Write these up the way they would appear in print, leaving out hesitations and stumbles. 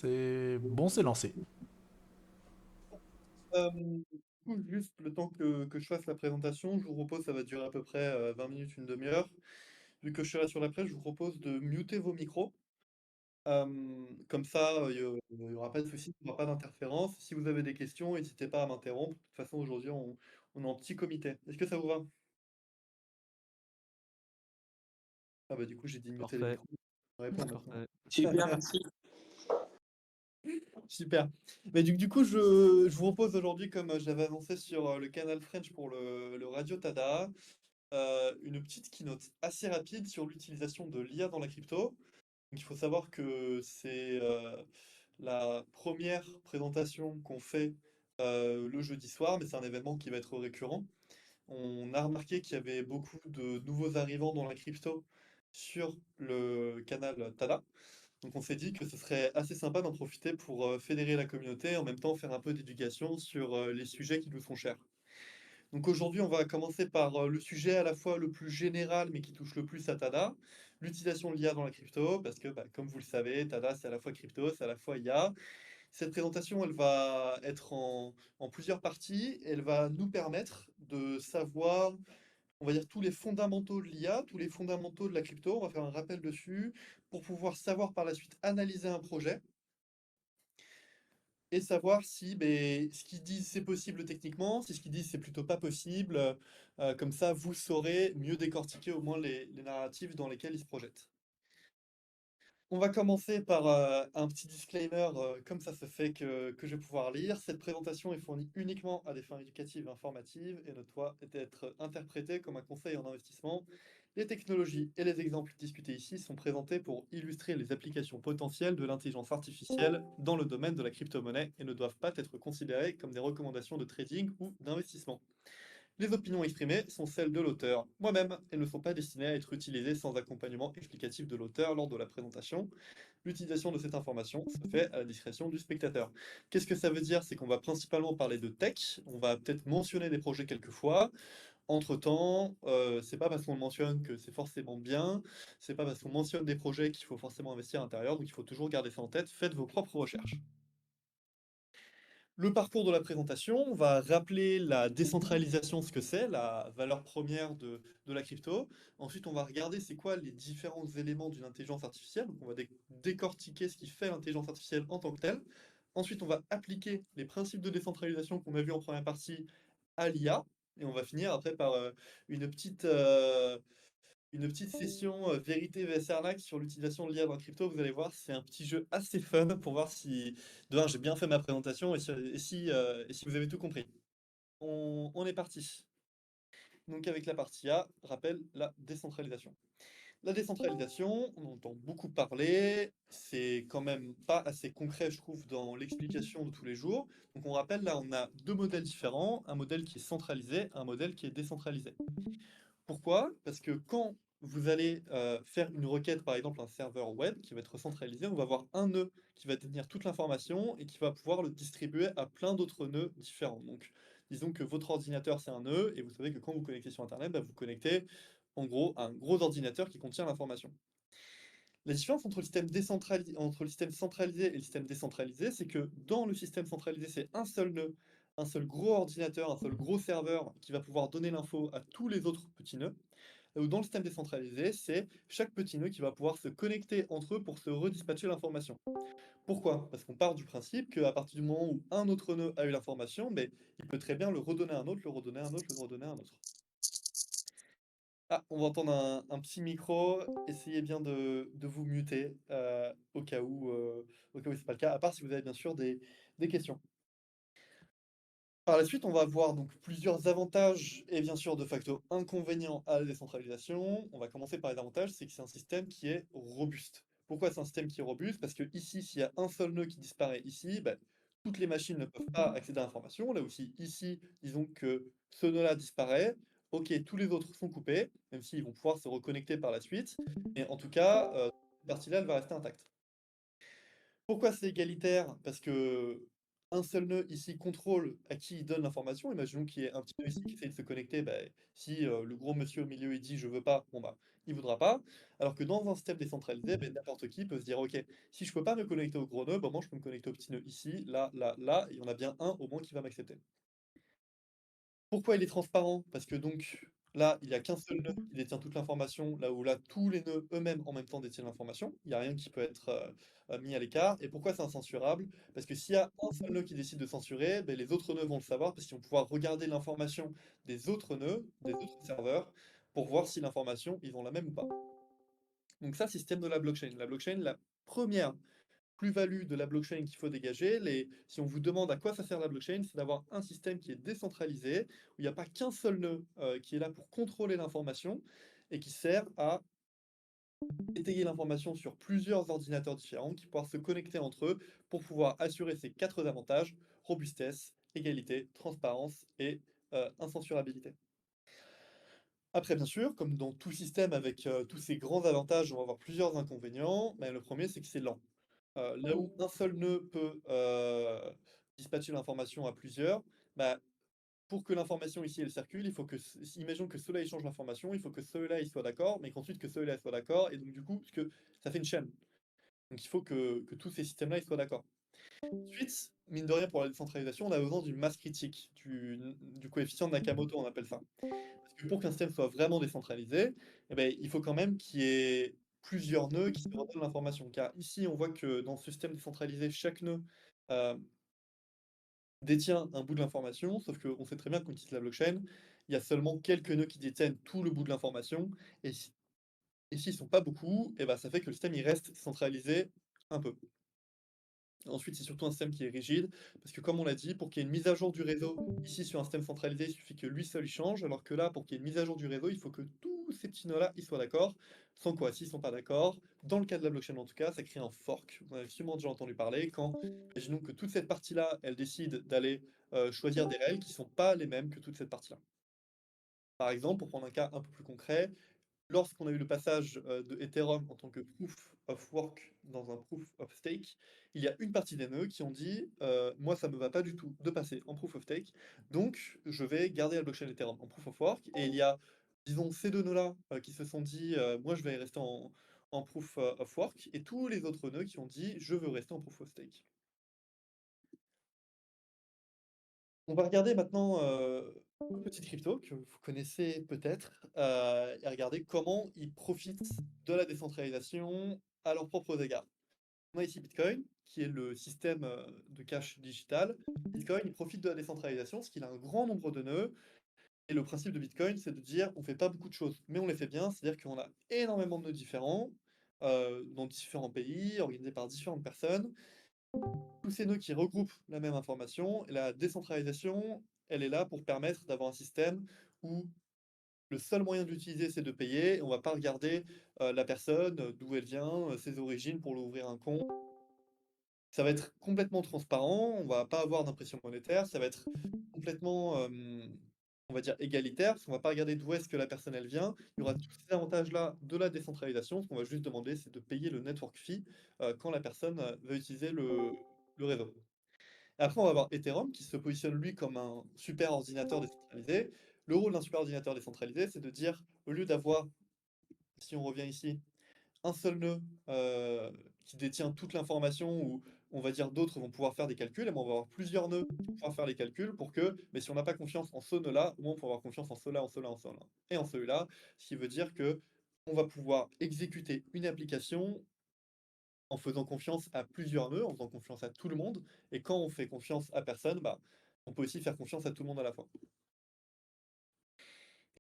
C'est bon, c'est lancé. Du coup, juste le temps que je fasse la présentation, je vous propose, ça va durer à peu près 20 minutes, une demi-heure. Vu que je suis là sur la presse, je vous propose de muter vos micros. Comme ça, il n'y aura pas de souci, il n'y aura pas d'interférence. Si vous avez des questions, n'hésitez pas à m'interrompre. De toute façon, aujourd'hui, on est en petit comité. Est-ce que ça vous va? Ah bah du coup, j'ai dit muter les Parfait, micros. Répondre maintenant. parfait. Super, merci. Super. Mais du coup, je vous propose aujourd'hui, comme j'avais annoncé sur le canal French pour le Radio Tada, une petite keynote assez rapide sur l'utilisation de l'IA dans la crypto. Donc, il faut savoir que c'est la première présentation qu'on fait le jeudi soir, mais c'est un événement qui va être récurrent. On a remarqué qu'il y avait beaucoup de nouveaux arrivants dans la crypto sur le canal Tada. Donc on s'est dit que ce serait assez sympa d'en profiter pour fédérer la communauté et en même temps faire un peu d'éducation sur les sujets qui nous sont chers. Donc aujourd'hui, on va commencer par le sujet à la fois le plus général, mais qui touche le plus à Tada, l'utilisation de l'IA dans la crypto, parce que bah, comme vous le savez, Tada, c'est à la fois crypto, c'est à la fois IA. Cette présentation, elle va être en plusieurs parties, et elle va nous permettre de savoir, on va dire, tous les fondamentaux de l'IA, tous les fondamentaux de la crypto, on va faire un rappel dessus, pour pouvoir savoir par la suite analyser un projet, et savoir si ce qu'ils disent c'est possible techniquement, si ce qu'ils disent c'est plutôt pas possible. Comme ça, vous saurez mieux décortiquer au moins les narratifs dans lesquels ils se projettent. On va commencer par un petit disclaimer, comme ça se fait que je vais pouvoir lire. Cette présentation est fournie uniquement à des fins éducatives et informatives et ne doit être interprétée comme un conseil en investissement. Les technologies et les exemples discutés ici sont présentés pour illustrer les applications potentielles de l'intelligence artificielle dans le domaine de la crypto-monnaie et ne doivent pas être considérées comme des recommandations de trading ou d'investissement. Les opinions exprimées sont celles de l'auteur. Moi-même, elles ne sont pas destinées à être utilisées sans accompagnement explicatif de l'auteur lors de la présentation. L'utilisation de cette information se fait à la discrétion du spectateur. Qu'est-ce que ça veut dire? C'est qu'on va principalement parler de tech, on va peut-être mentionner des projets quelquefois. Entre-temps, c'est pas parce qu'on le mentionne que c'est forcément bien, c'est pas parce qu'on mentionne des projets qu'il faut forcément investir à l'intérieur, donc il faut toujours garder ça en tête, faites vos propres recherches. Le parcours de la présentation, on va rappeler la décentralisation, ce que c'est, la valeur première de la crypto. Ensuite, on va regarder c'est quoi les différents éléments d'une intelligence artificielle. Donc, on va décortiquer ce qui fait l'intelligence artificielle en tant que telle. Ensuite, on va appliquer les principes de décentralisation qu'on a vus en première partie à l'IA. Et on va finir après par une petite, euh, une petite session vérité vs arnaque sur l'utilisation de l'IA dans la crypto. Vous allez voir, c'est un petit jeu assez fun pour voir si, de un, j'ai bien fait ma présentation et si vous avez tout compris. On est parti. Donc avec la partie A, rappelle la décentralisation. La décentralisation, on entend beaucoup parler, c'est quand même pas assez concret, je trouve, dans l'explication de tous les jours. Donc on rappelle, là, on a deux modèles différents, un modèle qui est centralisé, un modèle qui est décentralisé. Pourquoi? Parce que quand vous allez faire une requête, par exemple un serveur web qui va être centralisé, on va avoir un nœud qui va détenir toute l'information et qui va pouvoir le distribuer à plein d'autres nœuds différents. Donc, disons que votre ordinateur c'est un nœud et vous savez que quand vous connectez sur Internet, bah, vous connectez en gros à un gros ordinateur qui contient l'information. La différence entre le système centralisé et le système décentralisé, c'est que dans le système centralisé, c'est un seul nœud, un seul gros ordinateur, un seul gros serveur qui va pouvoir donner l'info à tous les autres petits nœuds. Ou dans le système décentralisé, c'est chaque petit nœud qui va pouvoir se connecter entre eux pour se redispatcher l'information. Pourquoi? Parce qu'on part du principe qu'à partir du moment où un autre nœud a eu l'information, mais il peut très bien le redonner à un autre, le redonner à un autre, le redonner à un autre. Ah, on va entendre un petit micro. Essayez bien de vous muter au cas où c'est pas le cas, à part si vous avez bien sûr des questions. Par la suite, on va voir donc plusieurs avantages et bien sûr de facto inconvénients à la décentralisation. On va commencer par les avantages, c'est que c'est un système qui est robuste. Pourquoi c'est un système qui est robuste? Parce que ici, s'il y a un seul nœud qui disparaît ici, ben, toutes les machines ne peuvent pas accéder à l'information. Là aussi, ici, disons que ce nœud-là disparaît. Ok, tous les autres sont coupés, même s'ils vont pouvoir se reconnecter par la suite. Mais en tout cas, cette partie-là, elle va rester intacte. Pourquoi c'est égalitaire? Parce que un seul nœud ici contrôle à qui il donne l'information. Imaginons qu'il y ait un petit nœud ici qui essaie de se connecter, bah, si, le gros monsieur au milieu, il dit: «Je veux pas», bon, bah, il voudra pas. Alors que dans un système décentralisé, beh, n'importe qui peut se dire: «OK, si je peux pas me connecter au gros nœud, bah, moi je peux me connecter au petit nœud ici, là, là, là, et il y en a bien un au moins qui va m'accepter». Pourquoi il est transparent? Parce que donc là, il y a qu'un seul nœud qui détient toute l'information, là où là, tous les nœuds eux-mêmes en même temps détiennent l'information. Il y a rien qui peut être, mis à l'écart. Et pourquoi c'est incensurable? Parce que s'il y a un seul nœud qui décide de censurer, beh, les autres nœuds vont le savoir parce qu'ils vont pouvoir regarder l'information des autres nœuds, des autres serveurs, pour voir si l'information, ils ont la même ou pas. Donc ça, système de la blockchain. La blockchain, la première plus-value de la blockchain qu'il faut dégager, si on vous demande à quoi ça sert la blockchain, c'est d'avoir un système qui est décentralisé, où il n'y a pas qu'un seul nœud qui est là pour contrôler l'information et qui sert à étayer l'information sur plusieurs ordinateurs différents qui pourront se connecter entre eux pour pouvoir assurer ces quatre avantages: robustesse, égalité, transparence et incensurabilité. Après, bien sûr, comme dans tout système avec tous ces grands avantages, on va avoir plusieurs inconvénients. Mais le premier, c'est que c'est lent. Là où un seul nœud peut, dispatcher l'information à plusieurs, bah, pour que l'information ici, elle circule, il faut que imaginons que ceux-là échangent l'information, il faut que ceux-là, ils soient d'accord, mais qu'ensuite que ceux-là soient d'accord et donc du coup, parce que ça fait une chaîne. Donc il faut que tous ces systèmes-là, ils soient d'accord. Ensuite, mine de rien, pour la décentralisation, on a besoin d'une masse critique, du coefficient de Nakamoto, on appelle ça. Parce que pour qu'un système soit vraiment décentralisé, eh beh, il faut quand même qu'il y ait plusieurs nœuds qui se redonnent l'information. Car ici, on voit que dans ce système décentralisé, chaque nœud euh, détient un bout de l'information, sauf qu'on sait très bien qu'on utilise la blockchain, il y a seulement quelques nœuds qui détiennent tout le bout de l'information, et et s'ils ne sont pas beaucoup, eh ben, ça fait que le système il reste centralisé un peu. Ensuite, c'est surtout un système qui est rigide, parce que comme on l'a dit, pour qu'il y ait une mise à jour du réseau, ici sur un système centralisé, il suffit que lui seul il change, alors que là, pour qu'il y ait une mise à jour du réseau, il faut que tous ces petits nœuds-là, ils soient d'accord. Sans quoi, s'ils sont pas d'accord, dans le cas de la blockchain en tout cas, ça crée un fork. Vous en avez sûrement déjà entendu parler, quand, imaginons que toute cette partie-là, elle décide d'aller choisir des règles qui sont pas les mêmes que toute cette partie-là. Par exemple, pour prendre un cas un peu plus concret, lorsqu'on a eu le passage, de Ethereum en tant que proof of work dans un proof of stake, il y a une partie des nœuds qui ont dit, «Moi, ça me va pas du tout de passer en proof of stake, donc je vais garder la blockchain Ethereum en proof of work», et il y a, disons, ces 2 nœuds-là, qui se sont dit, «Moi, je vais rester en proof, of work», et tous les autres nœuds qui ont dit: «Je veux rester en proof of stake». On va regarder maintenant, une petite crypto que vous connaissez peut-être, et regarder comment ils profitent de la décentralisation à leurs propres égards. On a ici Bitcoin, qui est le système, de cash digital. Bitcoin, il profite de la décentralisation, parce qu'il a un grand nombre de nœuds, et le principe de Bitcoin, c'est de dire: «On fait pas beaucoup de choses, mais on les fait bien». C'est-à-dire qu'on a énormément de nœuds différents, dans différents pays, organisés par différentes personnes. Tous ces nœuds qui regroupent la même information, et la décentralisation, elle est là pour permettre d'avoir un système où le seul moyen de l'utiliser, c'est de payer. On va pas regarder, la personne, d'où elle vient, ses origines pour lui ouvrir un compte. Ça va être complètement transparent, on va pas avoir d'impression monétaire, ça va être complètement, on va dire égalitaire, parce qu'on va pas regarder d'où est-ce que la personne elle vient. Il y aura tous ces avantages-là de la décentralisation. Ce qu'on va juste demander, c'est de payer le network fee, quand la personne, va utiliser le réseau. Après, on va avoir Ethereum qui se positionne lui comme un super ordinateur décentralisé. Le rôle d'un super ordinateur décentralisé, c'est de dire, au lieu d'avoir, si on revient ici, un seul nœud qui détient toute l'information, où on va dire d'autres vont pouvoir faire des calculs, et ben on va avoir plusieurs nœuds qui vont pouvoir faire les calculs pour que, mais si on n'a pas confiance en ce nœud-là, au moins on peut avoir confiance en cela, en cela, en cela, et en celui-là, ce qui veut dire que on va pouvoir exécuter une application en faisant confiance à plusieurs nœuds, en faisant confiance à tout le monde, et quand on fait confiance à personne, bah, on peut aussi faire confiance à tout le monde à la fois.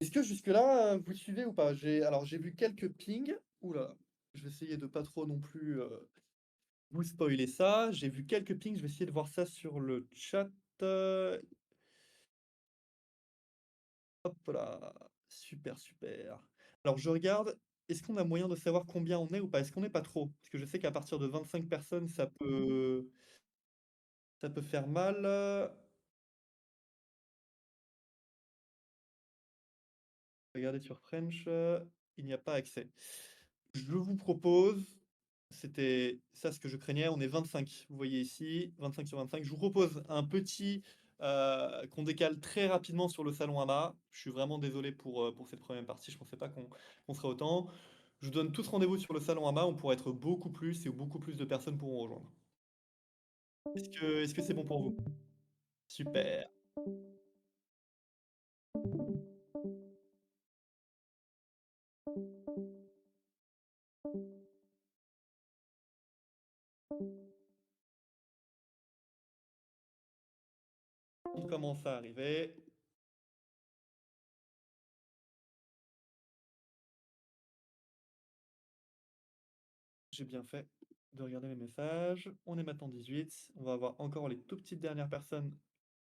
Est-ce que jusque-là, vous suivez ou pas? J'ai vu quelques pings. Ouh là, je vais essayer de pas trop non plus, vous spoiler ça. J'ai vu quelques pings, je vais essayer de voir ça sur le chat, heu, hop là. Super, super. Alors je regarde, est-ce qu'on a moyen de savoir combien on est ou pas? Est-ce qu'on est pas trop? Parce que je sais qu'à partir de 25 personnes, ça peut faire mal. Regardez sur French, il n'y a pas accès. Je vous propose C'était ça ce que je craignais. On est 25. Vous voyez ici, 25 sur 25. Je vous propose un petit qu'on décale très rapidement sur le salon à bas. Je suis vraiment désolé pour cette première partie. Je pensais pas qu'on serait autant. Je vous donne tous rendez-vous sur le salon à bas. On pourra être beaucoup plus et beaucoup plus de personnes pourront rejoindre. Est-ce que c'est bon pour vous? Super. Il commence à arriver. J'ai bien fait de regarder mes messages. On est maintenant 18. On va avoir encore les tout petites dernières personnes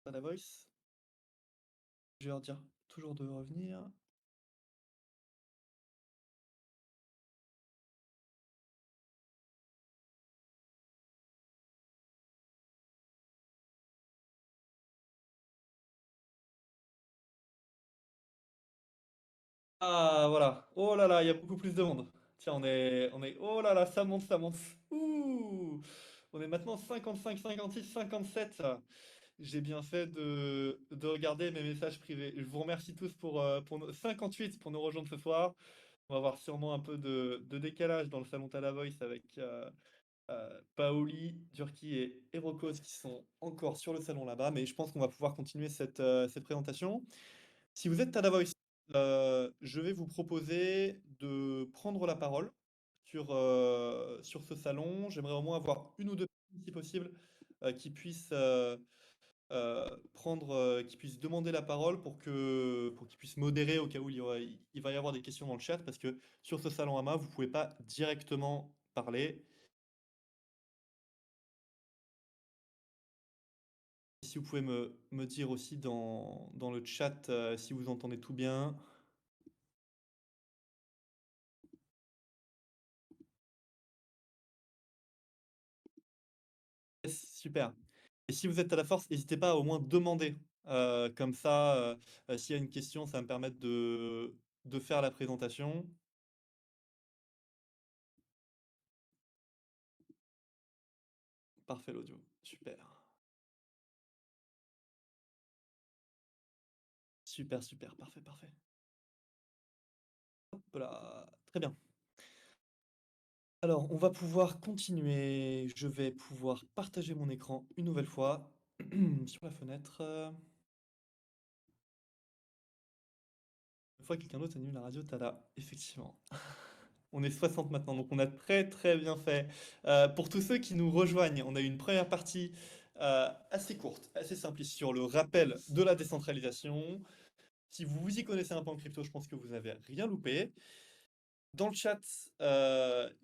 à la voice. Je vais leur dire toujours de revenir. Ah, voilà. Oh là là, il y a beaucoup plus de monde. Tiens, oh là là, ça monte, ça monte. Ouh, on est maintenant 55, 56, 57. J'ai bien fait de regarder mes messages privés. Je vous remercie tous pour 58 pour nous rejoindre ce soir. On va avoir sûrement un peu de décalage dans le salon Tala Voice avec Paoli, Durki et Rokos qui sont encore sur le salon là-bas, mais je pense qu'on va pouvoir continuer cette présentation. Si vous êtes Tada Voice, je vais vous proposer de prendre la parole sur ce salon. J'aimerais au moins avoir une ou deux personnes, si possible, qui puissent qui puissent demander la parole pour qu'ils puissent modérer au cas où il va y avoir des questions dans le chat, parce que sur ce salon AMA, vous pouvez pas directement parler. Si vous pouvez me dire aussi dans le chat si vous entendez tout bien. Yes, super. Et si vous êtes à la force, n'hésitez pas à au moins demander. Comme ça, s'il y a une question, ça va me permettre de faire la présentation. Parfait l'audio. Super. Super, super. Parfait, parfait. Hop là. Très bien. Alors, on va pouvoir continuer. Je vais pouvoir partager mon écran une nouvelle fois sur la fenêtre. Une fois que quelqu'un d'autre annule la radio, tada, effectivement. On est 60 maintenant, donc on a très très bien fait. Pour tous ceux qui nous rejoignent, on a eu une première partie assez courte, assez simple sur le rappel de la décentralisation. Si vous vous y connaissez un peu en crypto, je pense que vous n'avez rien loupé. Dans le chat,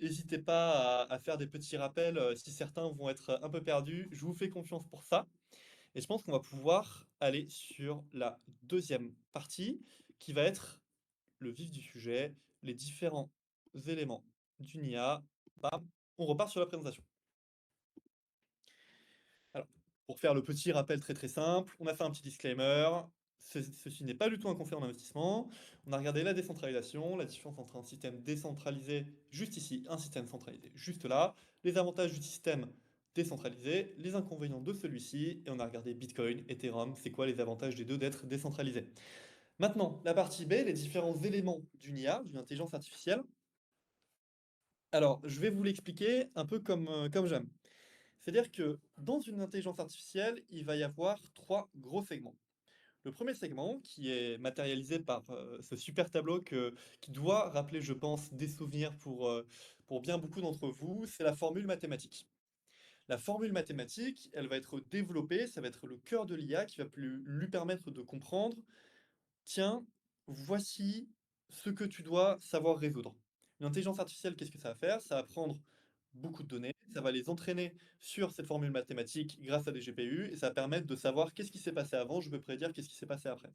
n'hésitez pas à faire des petits rappels si certains vont être un peu perdus. Je vous fais confiance pour ça. Et je pense qu'on va pouvoir aller sur la deuxième partie qui va être le vif du sujet, les différents éléments d'une IA. Bam, on repart sur la présentation. Alors, pour faire le petit rappel très très simple, on a fait un petit disclaimer. Ceci n'est pas du tout un conseil en investissement. On a regardé la décentralisation, la différence entre un système décentralisé, juste ici, un système centralisé, juste là, les avantages du système décentralisé, les inconvénients de celui-ci, et on a regardé Bitcoin, Ethereum, c'est quoi les avantages des deux d'être décentralisés. Maintenant, la partie B, les différents éléments d'une IA, d'une intelligence artificielle. Alors, je vais vous l'expliquer un peu comme j'aime. C'est-à-dire que dans une intelligence artificielle, il va y avoir trois gros segments. Le premier segment, qui est matérialisé par ce super tableau qui doit rappeler, je pense, des souvenirs pour bien beaucoup d'entre vous, c'est la formule mathématique. La formule mathématique, elle va être développée, ça va être le cœur de l'IA qui va lui permettre de comprendre, tiens, voici ce que tu dois savoir résoudre. Une intelligence artificielle, qu'est-ce que ça va faire? Ça va prendre beaucoup de données, ça va les entraîner sur cette formule mathématique grâce à des GPU, et ça va permettre de savoir qu'est-ce qui s'est passé avant, je peux prédire qu'est-ce qui s'est passé après.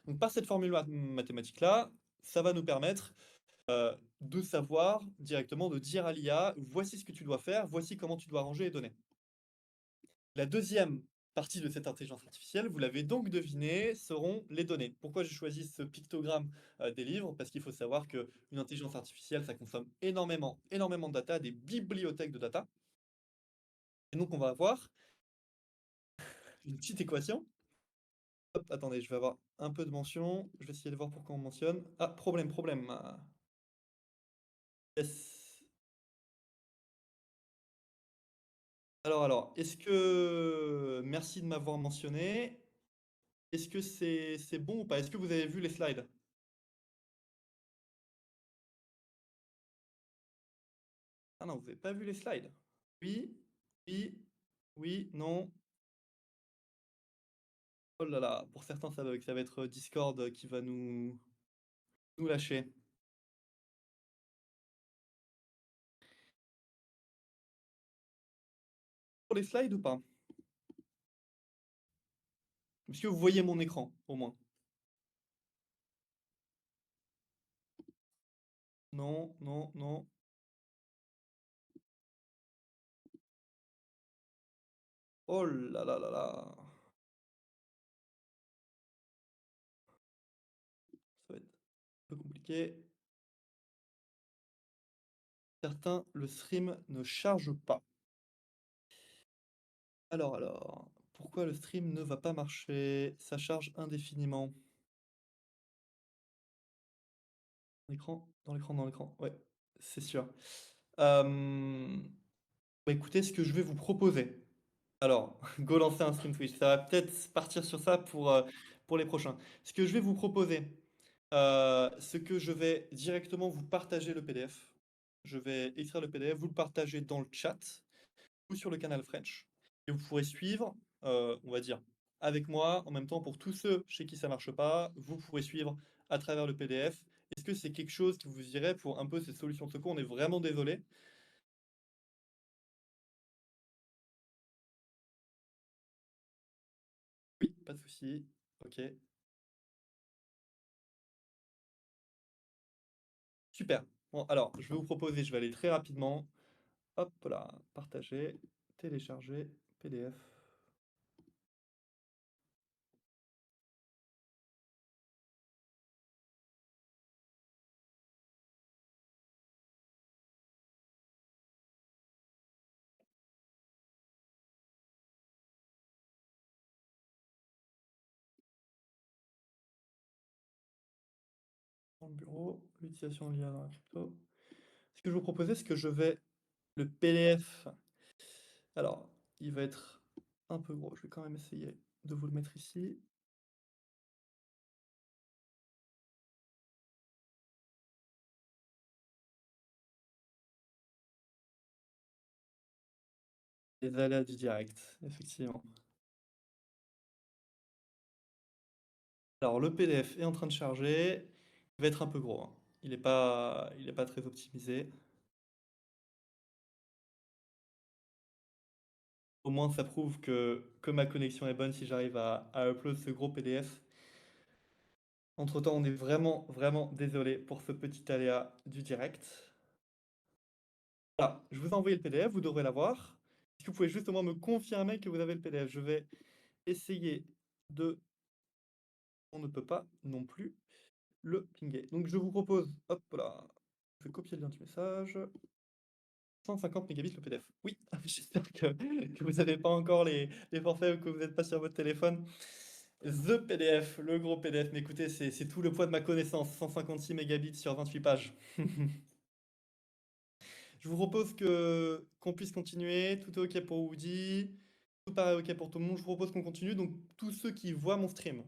Donc par cette formule mathématique-là, ça va nous permettre de savoir directement, de dire à l'IA, voici ce que tu dois faire, voici comment tu dois ranger les données. La deuxième partie de cette intelligence artificielle, vous l'avez donc deviné, seront les données. Pourquoi j'ai choisi ce pictogramme des livres? Parce qu'il faut savoir qu'une intelligence artificielle, ça consomme énormément, énormément de data, des bibliothèques de data. Et donc, on va avoir une petite équation. Hop, attendez, je vais avoir un peu de mention. Je vais essayer de voir pourquoi on mentionne. Ah, problème. Yes. Alors, est-ce que... Merci de m'avoir mentionné. Est-ce que c'est bon ou pas? Est-ce que vous avez vu les slides? Ah non, vous n'avez pas vu les slides. Oui, oui, oui, non. Oh là là, pour certains, ça va être Discord qui va nous lâcher. Pour les slides ou pas? Est-ce que vous voyez mon écran, au moins? Non, non, non. Oh là là là là. Ça va être un peu compliqué. Certains, le stream ne charge pas. Pourquoi le stream ne va pas marcher? Ça charge indéfiniment. Dans l'écran, ouais, c'est sûr. Bah écoutez, ce que je vais vous proposer. Alors, go lancer un stream Twitch. Ça va peut-être partir sur ça pour les prochains. Ce que je vais vous proposer, c'est que je vais directement vous partager le PDF. Je vais extraire le PDF, vous le partagez dans le chat ou sur le canal French. Et vous pourrez suivre, on va dire, avec moi, en même temps, pour tous ceux chez qui ça marche pas, vous pourrez suivre à travers le PDF. Est-ce que c'est quelque chose qui vous irait pour un peu ces solutions de secours? On est vraiment désolé. Oui, pas de souci. Ok, super. Bon, alors, je vais vous proposer, je vais aller très rapidement. Hop là, partager, télécharger, PDF. Dans le bureau, l'utilisation de l'IA dans la crypto. Ce que je vous proposais, c'est que je vais le PDF. Alors, il va être un peu gros. Je vais quand même essayer de vous le mettre ici. Les aléas du direct, effectivement. Alors, le PDF est en train de charger. Il va être un peu gros, hein. Il est pas très optimisé. Au moins, ça prouve que ma connexion est bonne si j'arrive à upload ce gros PDF. Entre-temps, on est vraiment, vraiment désolé pour ce petit aléa du direct. Voilà, je vous ai envoyé le PDF, vous devrez l'avoir. Est-ce que vous pouvez justement me confirmer que vous avez le PDF? Je vais essayer de... On ne peut pas non plus le pinguer. Donc je vous propose, hop là, je vais copier le lien du message. 150 mégabits le PDF. Oui, j'espère que vous n'avez pas encore les forfaits ou que vous n'êtes pas sur votre téléphone. The PDF, le gros PDF. Mais écoutez, c'est tout le poids de ma connaissance. 156 mégabits sur 28 pages. Je vous propose qu'on puisse continuer. Tout est OK pour Woody. Tout paraît OK pour tout le monde. Je vous propose qu'on continue. Donc, tous ceux qui voient mon stream,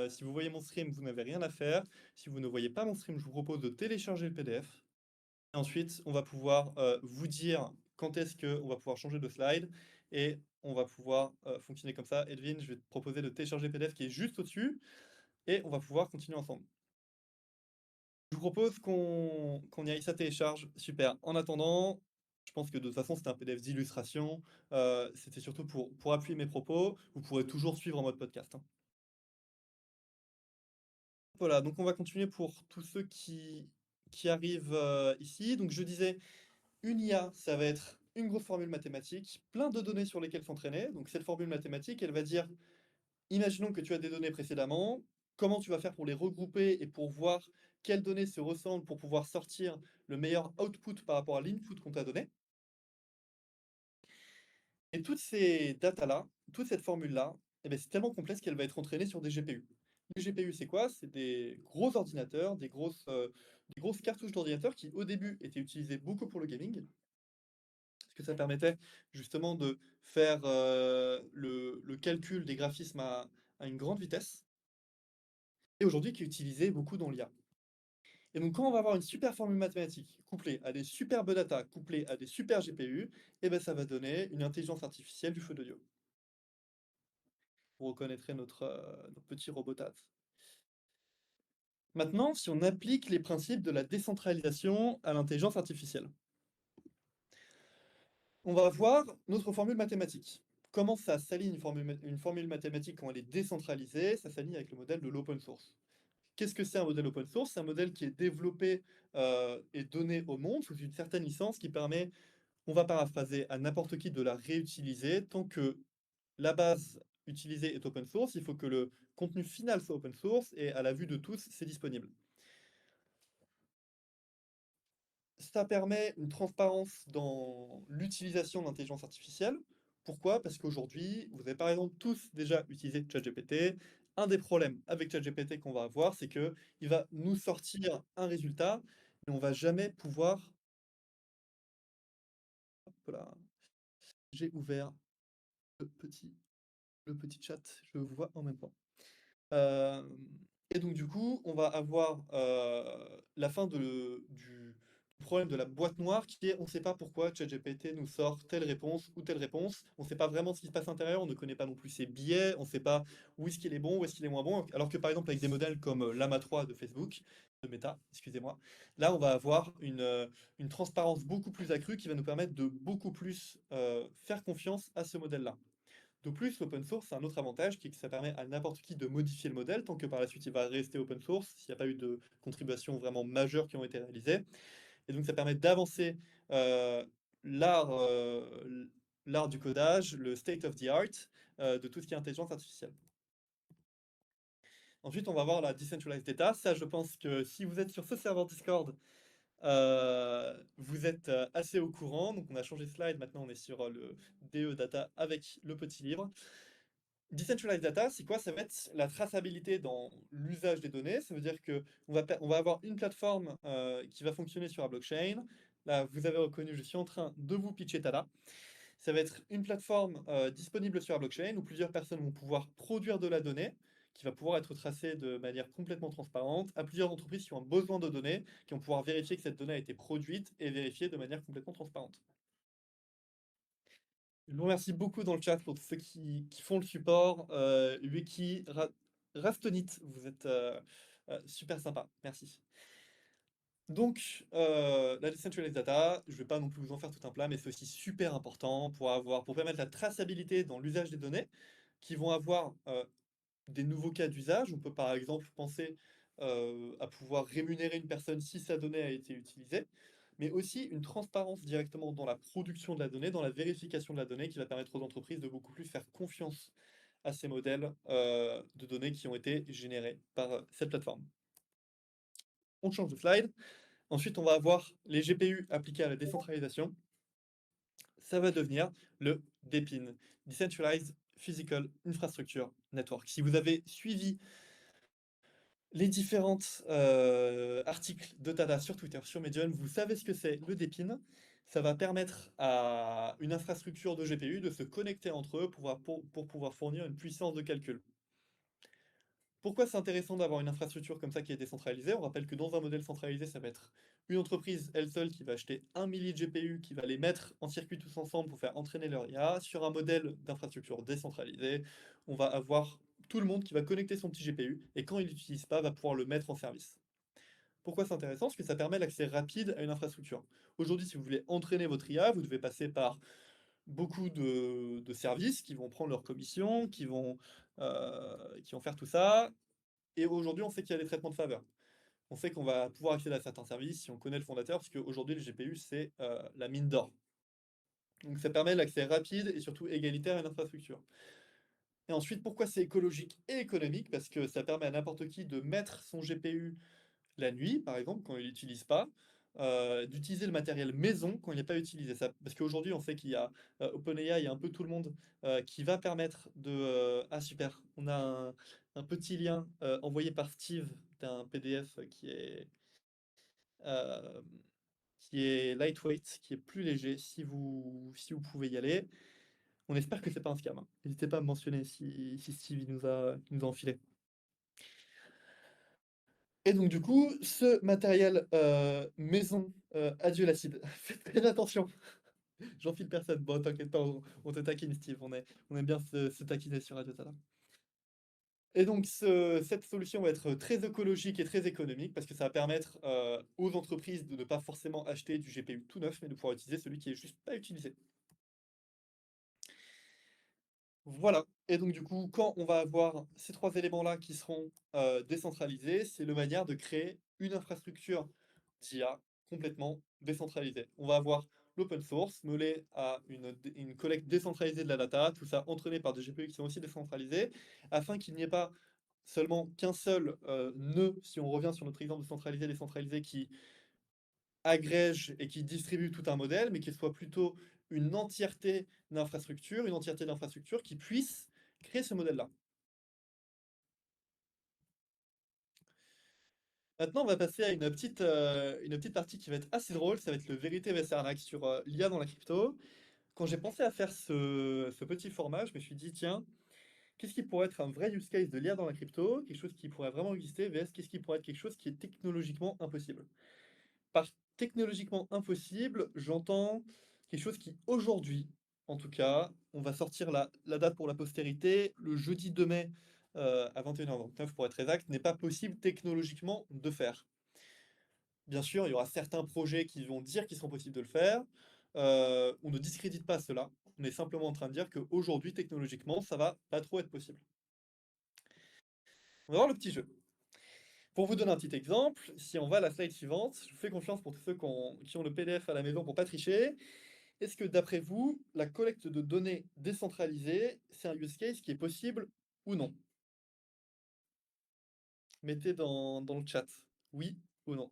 si vous voyez mon stream, vous n'avez rien à faire. Si vous ne voyez pas mon stream, je vous propose de télécharger le PDF. Et ensuite, on va pouvoir vous dire quand est-ce qu'on va pouvoir changer de slide. Et on va pouvoir fonctionner comme ça. Edwin, je vais te proposer de télécharger le PDF qui est juste au-dessus. Et on va pouvoir continuer ensemble. Je vous propose qu'on y aille, ça télécharge. Super. En attendant, je pense que de toute façon, c'était un PDF d'illustration. C'était surtout pour appuyer mes propos. Vous pourrez toujours suivre en mode podcast, hein. Voilà, donc on va continuer pour tous ceux qui arrivent ici. Donc je disais, une IA, ça va être une grosse formule mathématique, plein de données sur lesquelles s'entraîner. Donc cette formule mathématique, elle va dire, imaginons que tu as des données précédemment, comment tu vas faire pour les regrouper et pour voir quelles données se ressemblent pour pouvoir sortir le meilleur output par rapport à l'input qu'on t'a donné. Et toutes ces datas-là, toute cette formule-là, eh ben, c'est tellement complexe qu'elle va être entraînée sur des GPU. Les GPU, c'est quoi? C'est des gros ordinateurs, des grosses cartouches d'ordinateurs qui, au début, étaient utilisées beaucoup pour le gaming, parce que ça permettait justement de faire le calcul des graphismes à une grande vitesse, et aujourd'hui qui est utilisé beaucoup dans l'IA. Et donc, quand on va avoir une super formule mathématique couplée à des superbes data, couplée à des super GPU, eh ben, ça va donner une intelligence artificielle du feu de Dieu. Vous reconnaîtrez notre petit robotat. Maintenant, si on applique les principes de la décentralisation à l'intelligence artificielle, on va voir notre formule mathématique. Comment ça s'aligne une formule mathématique quand elle est décentralisée? Ça s'aligne avec le modèle de l'open source. Qu'est-ce que c'est un modèle open source? C'est un modèle qui est développé et donné au monde sous une certaine licence qui permet, on va paraphraser, à n'importe qui de la réutiliser tant que la base utilisée est open source. Il faut que le contenu final soit open source et à la vue de tous, c'est disponible. Ça permet une transparence dans l'utilisation de l'intelligence artificielle. Pourquoi? Parce qu'aujourd'hui, vous avez par exemple tous déjà utilisé ChatGPT. Un des problèmes avec ChatGPT qu'on va avoir, c'est que il va nous sortir un résultat, mais on va jamais pouvoir. Hop là, j'ai ouvert le petit, le petit chat, je vous vois en même temps. Hem et donc du coup, on va avoir, la fin du problème de la boîte noire qui est on ne sait pas pourquoi ChatGPT nous sort telle réponse ou telle réponse. On ne sait pas vraiment ce qui se passe à l'intérieur, on ne connaît pas non plus ses biais, on ne sait pas où est-ce qu'il est bon, où est-ce qu'il est moins bon. Alors que par exemple avec des modèles comme, Llama 3 de Facebook, de Meta, excusez-moi, là on va avoir une transparence beaucoup plus accrue qui va nous permettre de beaucoup plus, faire confiance à ce modèle-là. De plus, l'open source, c'est un autre avantage qui est que ça permet à n'importe qui de modifier le modèle tant que par la suite il va rester open source, s'il n'y a pas eu de contributions vraiment majeures qui ont été réalisées. Et donc ça permet d'avancer euh, l'art l'art du codage, le state of the art de tout ce qui est intelligence artificielle. Ensuite, on va voir la decentralized data. Ça, je pense que si vous êtes sur ce serveur Discord, vous êtes assez au courant. Donc on a changé de slide, maintenant on est sur le DE data avec le petit livre. Decentralized data, c'est quoi? Ça va être la traçabilité dans l'usage des données. Ça veut dire que on va avoir une plateforme qui va fonctionner sur la blockchain. Là, vous avez reconnu, je suis en train de vous pitcher Tada. Ça va être une plateforme disponible sur la blockchain où plusieurs personnes vont pouvoir produire de la donnée qui va pouvoir être tracée de manière complètement transparente à plusieurs entreprises qui ont besoin de données, qui vont pouvoir vérifier que cette donnée a été produite et vérifiée de manière complètement transparente. Je vous remercie beaucoup dans le chat pour tous ceux qui font le support. Wiki, Rastonit, vous êtes super sympa. Merci. Donc, la decentralized data, je ne vais pas non plus vous en faire tout un plat, mais c'est aussi super important pour permettre la traçabilité dans l'usage des données, qui vont avoir des nouveaux cas d'usage. On peut par exemple penser à pouvoir rémunérer une personne si sa donnée a été utilisée, mais aussi une transparence directement dans la production de la donnée, dans la vérification de la donnée, qui va permettre aux entreprises de beaucoup plus faire confiance à ces modèles de données qui ont été générés par cette plateforme. On change de slide. Ensuite, on va avoir les GPU appliqués à la décentralisation. Ça va devenir le DePIN, Decentralized Physical Infrastructure Network. Si vous avez suivi les différentes articles de Tada sur Twitter, sur Medium, vous savez ce que c'est le DePIN. Ça va permettre à une infrastructure de GPU de se connecter entre eux pour pouvoir fournir une puissance de calcul. Pourquoi c'est intéressant d'avoir une infrastructure comme ça qui est décentralisée? On rappelle que dans un modèle centralisé, ça va être une entreprise, elle seule, qui va acheter un millier de GPU, qui va les mettre en circuit tous ensemble pour faire entraîner leur IA. Sur un modèle d'infrastructure décentralisée, on va avoir tout le monde qui va connecter son petit GPU et quand il l'utilise pas, va pouvoir le mettre en service. Pourquoi c'est intéressant? Parce que ça permet l'accès rapide à une infrastructure. Aujourd'hui, si vous voulez entraîner votre IA, vous devez passer par beaucoup de services qui vont prendre leur commission, qui vont faire tout ça. Et aujourd'hui, on sait qu'il y a des traitements de faveur. On sait qu'on va pouvoir accéder à certains services si on connaît le fondateur, parce qu'aujourd'hui, le GPU, c'est la mine d'or. Donc ça permet l'accès rapide et surtout égalitaire à l'infrastructure. Et ensuite, pourquoi c'est écologique et économique? Parce que ça permet à n'importe qui de mettre son GPU la nuit, par exemple, quand il l'utilise pas, d'utiliser le matériel maison quand il n'est pas utilisé. Ça, parce qu'aujourd'hui, on sait qu'il y a OpenAI, il y a un peu tout le monde qui va permettre de... ah super, on a un petit lien envoyé par Steve d'un PDF euh, qui est lightweight, qui est plus léger, si vous pouvez y aller. On espère que c'est pas un scam, hein. N'hésitez pas à me mentionner si Steve il nous a enfilé. Et donc du coup, ce matériel maison, adieu l'acide. Faites très attention, j'enfile personne. Bon, t'inquiète pas, on te taquine, Steve. On aime bien se taquiner sur Radio Tala. Et donc cette solution va être très écologique et très économique parce que ça va permettre aux entreprises de ne pas forcément acheter du GPU tout neuf, mais de pouvoir utiliser celui qui est juste pas utilisé. Voilà. Et donc du coup, quand on va avoir ces trois éléments-là qui seront décentralisés, c'est le manière de créer une infrastructure d'IA complètement décentralisée. On va avoir l'open source mêlé à une collecte décentralisée de la data, tout ça entraîné par des GPU qui sont aussi décentralisés, afin qu'il n'y ait pas seulement qu'un seul nœud, si on revient sur notre exemple de centralisé, décentralisé, qui agrège et qui distribue tout un modèle, mais qu'il soit plutôt une entièreté d'infrastructure qui puisse créer ce modèle-là. Maintenant, on va passer à une petite partie qui va être assez drôle, ça va être le vérité vs arnaque sur l'IA dans la crypto. Quand j'ai pensé à faire ce petit format, je me suis dit, tiens, qu'est-ce qui pourrait être un vrai use case de l'IA dans la crypto, quelque chose qui pourrait vraiment exister, vs qu'est-ce qui pourrait être quelque chose qui est technologiquement impossible. Par technologiquement impossible, j'entends quelque chose qui, aujourd'hui, en tout cas, on va sortir la date pour la postérité, le jeudi 2 mai à 21h29 pour être exact, n'est pas possible technologiquement de faire. Bien sûr, il y aura certains projets qui vont dire qu'ils sont possibles de le faire. On ne discrédite pas cela. On est simplement en train de dire qu'aujourd'hui, technologiquement, ça va pas trop être possible. On va voir le petit jeu. Pour vous donner un petit exemple, si on va à la slide suivante, je vous fais confiance pour tous ceux qui ont le PDF à la maison pour pas tricher. Est-ce que d'après vous, la collecte de données décentralisée, c'est un use case qui est possible ou non? Mettez dans le chat, oui ou non.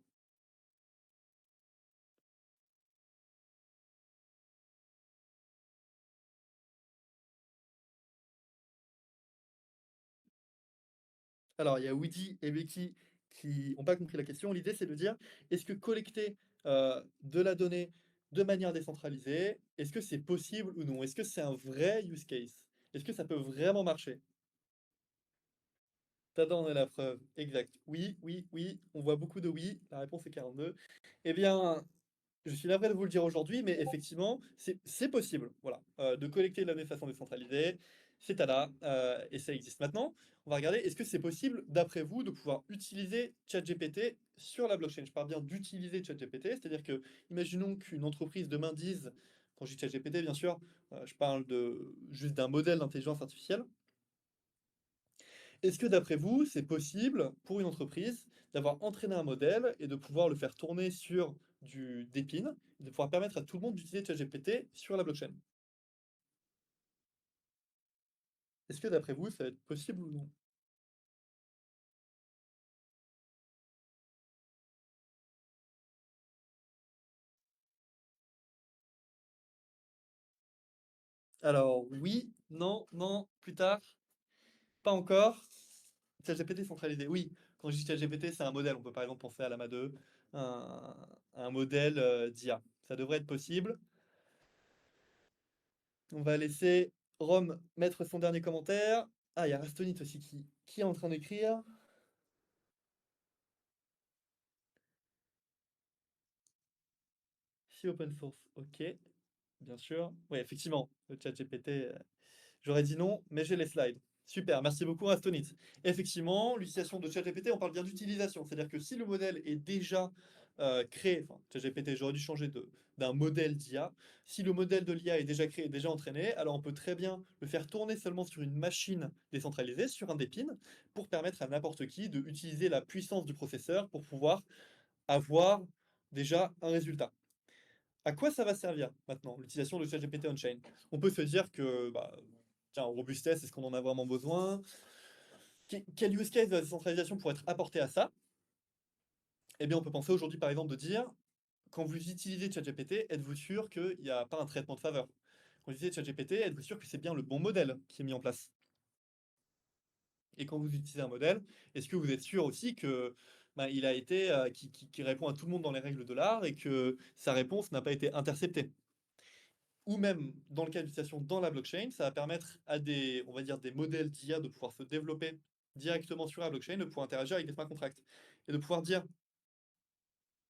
Alors, il y a Woody et Becky qui n'ont pas compris la question. L'idée, c'est de dire, est-ce que collecter de la donnée de manière décentralisée, est-ce que c'est possible ou non? Est-ce que c'est un vrai use case? Est-ce que ça peut vraiment marcher? T'adore en est la preuve. Exact. Oui, oui, oui. On voit beaucoup de oui. La réponse est 42. Eh bien, je suis navré de vous le dire aujourd'hui, mais effectivement, c'est possible, voilà, de collecter de la même façon décentralisée. C'est à là, et ça existe. Maintenant, on va regarder, est-ce que c'est possible, d'après vous, de pouvoir utiliser ChatGPT sur la blockchain? Je parle bien d'utiliser ChatGPT, c'est-à-dire que, imaginons qu'une entreprise demain dise, quand je dis ChatGPT, bien sûr, je parle juste d'un modèle d'intelligence artificielle. Est-ce que d'après vous, c'est possible pour une entreprise d'avoir entraîné un modèle et de pouvoir le faire tourner sur des pins, et de pouvoir permettre à tout le monde d'utiliser ChatGPT sur la blockchain? Est-ce que d'après vous, ça va être possible ou non? Alors oui, non, non, plus tard, pas encore. ChatGPT centralisé, oui. Quand je dis ChatGPT, c'est un modèle. On peut par exemple penser à Llama 2, un, un modèle d'IA. Ça devrait être possible. On va laisser Rome mettre son dernier commentaire. Ah, il y a Rastonit aussi qui est en train d'écrire. Si open source, ok, bien sûr. Oui, effectivement, le chat GPT, j'aurais dit non, mais j'ai les slides. Super, merci beaucoup Rastonit. Effectivement, l'utilisation de ChatGPT, on parle bien d'utilisation, c'est-à-dire que si le modèle est déjà créé, enfin ChatGPT, j'aurais dû changer d'un modèle d'IA, si le modèle de l'IA est déjà créé, déjà entraîné, alors on peut très bien le faire tourner seulement sur une machine décentralisée, sur un des pins, pour permettre à n'importe qui de utiliser la puissance du processeur pour pouvoir avoir déjà un résultat. À quoi ça va servir maintenant, l'utilisation de ChatGPT on-chain? On peut se dire que, bah, tiens, robustesse, est-ce qu'on en a vraiment besoin? Quel use case de la décentralisation pourrait être apporté à ça? Eh bien, on peut penser aujourd'hui, par exemple, de dire, quand vous utilisez ChatGPT, êtes-vous sûr qu'il n'y a pas un traitement de faveur? Quand vous utilisez ChatGPT, êtes-vous sûr que c'est bien le bon modèle qui est mis en place? Et quand vous utilisez un modèle, est-ce que vous êtes sûr aussi que bah, il a été, qui répond à tout le monde dans les règles de l'art et que sa réponse n'a pas été interceptée? Ou même dans le cas d'utilisation dans la blockchain, ça va permettre à des, on va dire, des modèles d'IA de pouvoir se développer directement sur la blockchain, de pouvoir interagir avec des smart contracts et de pouvoir dire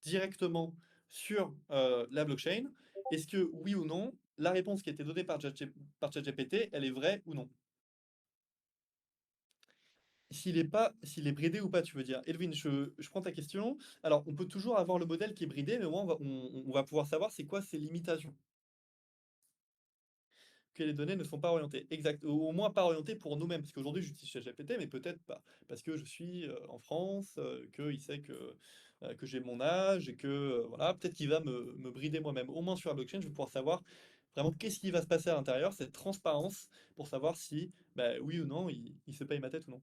directement sur la blockchain, est-ce que oui ou non, la réponse qui a été donnée par ChatGPT, elle est vraie ou non? S'il est bridé ou pas, tu veux dire. Elvin, je prends ta question. Alors, on peut toujours avoir le modèle qui est bridé, mais au moins, on va pouvoir savoir c'est quoi ses limitations. Que les données ne sont pas orientées. Exact. Au moins pas orientées pour nous-mêmes. Parce qu'aujourd'hui, j'utilise ChatGPT, mais peut-être pas. Parce que je suis en France, qu'il sait que j'ai mon âge et que, voilà, peut-être qu'il va me brider moi-même. Au moins sur la blockchain, je vais pouvoir savoir vraiment qu'est-ce qui va se passer à l'intérieur, cette transparence pour savoir si, bah, oui ou non, il se paye ma tête ou non.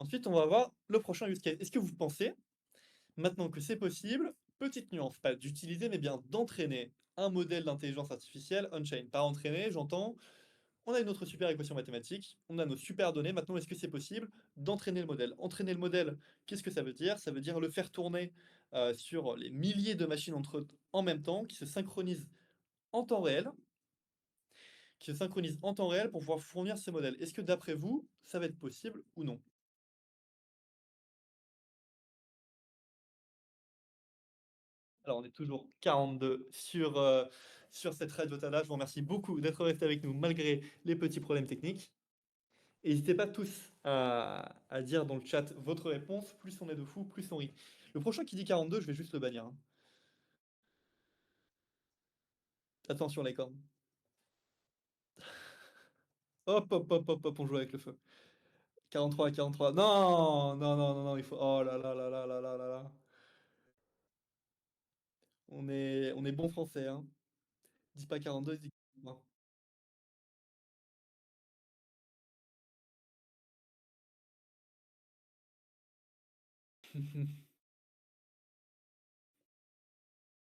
Ensuite, on va voir le prochain use case. Est-ce que vous pensez, maintenant que c'est possible, petite nuance, pas d'utiliser, mais bien d'entraîner un modèle d'intelligence artificielle on-chain? Par entraîner, j'entends, on a une autre super équation mathématique, on a nos super données, maintenant est-ce que c'est possible d'entraîner le modèle? Entraîner le modèle, qu'est-ce que ça veut dire? Ça veut dire le faire tourner sur les milliers de machines entre eux en même temps, qui se synchronisent en temps réel, pour pouvoir fournir ces modèles. Est-ce que d'après vous, ça va être possible ou non? Alors, on est toujours 42 sur cette radio Tada. Je vous remercie beaucoup d'être restés avec nous malgré les petits problèmes techniques. Et n'hésitez pas tous à dire dans le chat votre réponse. Plus on est de fous, plus on rit. Le prochain qui dit 42, je vais juste le bannir, hein. Attention les cornes. Hop, hop, hop, hop, hop, on joue avec le feu. 43, 43. Non, non, non, non, non, il faut. Oh là là là là là là là là. On est bon français, hein. Dis pas 42, dis 43.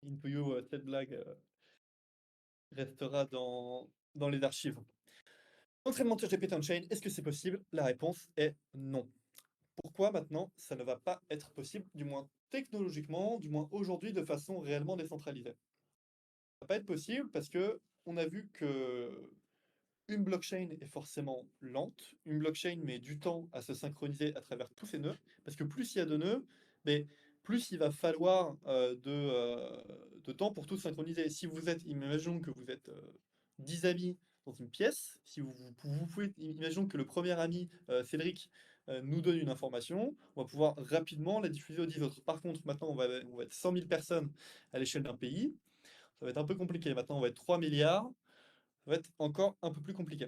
Into you, cette blague restera dans les archives. Entraînement de ChatGPT on-chain, est-ce que c'est possible? La réponse est non. Pourquoi maintenant ça ne va pas être possible, du moins technologiquement, du moins aujourd'hui de façon réellement décentralisée? Ça va pas être possible parce que on a vu que une blockchain est forcément lente, une blockchain met du temps à se synchroniser à travers tous ses nœuds, parce que plus il y a de nœuds, mais plus il va falloir de temps pour tout synchroniser. Si vous êtes, imaginons que vous êtes 10 amis dans une pièce, si vous pouvez, imaginons que le premier ami, Cédric, nous donne une information, on va pouvoir rapidement la diffuser aux 10 autres. Par contre, maintenant, on va être 100 000 personnes à l'échelle d'un pays, ça va être un peu compliqué. Maintenant, on va être 3 milliards, ça va être encore un peu plus compliqué.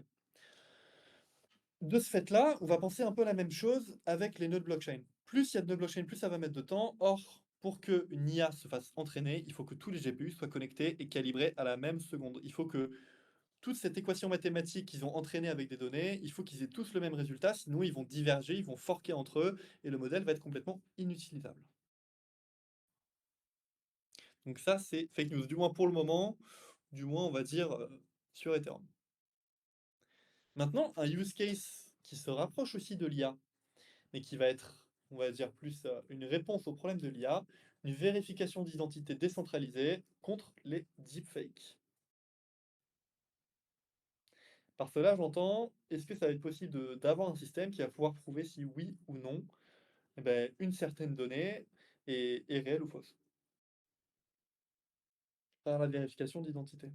De ce fait-là, on va penser un peu la même chose avec les nœuds de blockchain. Plus il y a de nœuds blockchain, plus ça va mettre de temps. Or, pour qu'une IA se fasse entraîner, il faut que tous les GPU soient connectés et calibrés à la même seconde. Il faut que toute cette équation mathématique qu'ils ont entraînée avec des données, il faut qu'ils aient tous le même résultat, sinon ils vont diverger, ils vont forquer entre eux, et le modèle va être complètement inutilisable. Donc ça, c'est fake news, du moins pour le moment, du moins on va dire sur Ethereum. Maintenant, un use case qui se rapproche aussi de l'IA, mais qui va être, on va dire, plus une réponse au problème de l'IA, une vérification d'identité décentralisée contre les deepfakes. Par cela, j'entends, est-ce que ça va être possible d'avoir un système qui va pouvoir prouver si oui ou non eh ben, une certaine donnée est réelle ou fausse par la vérification d'identité?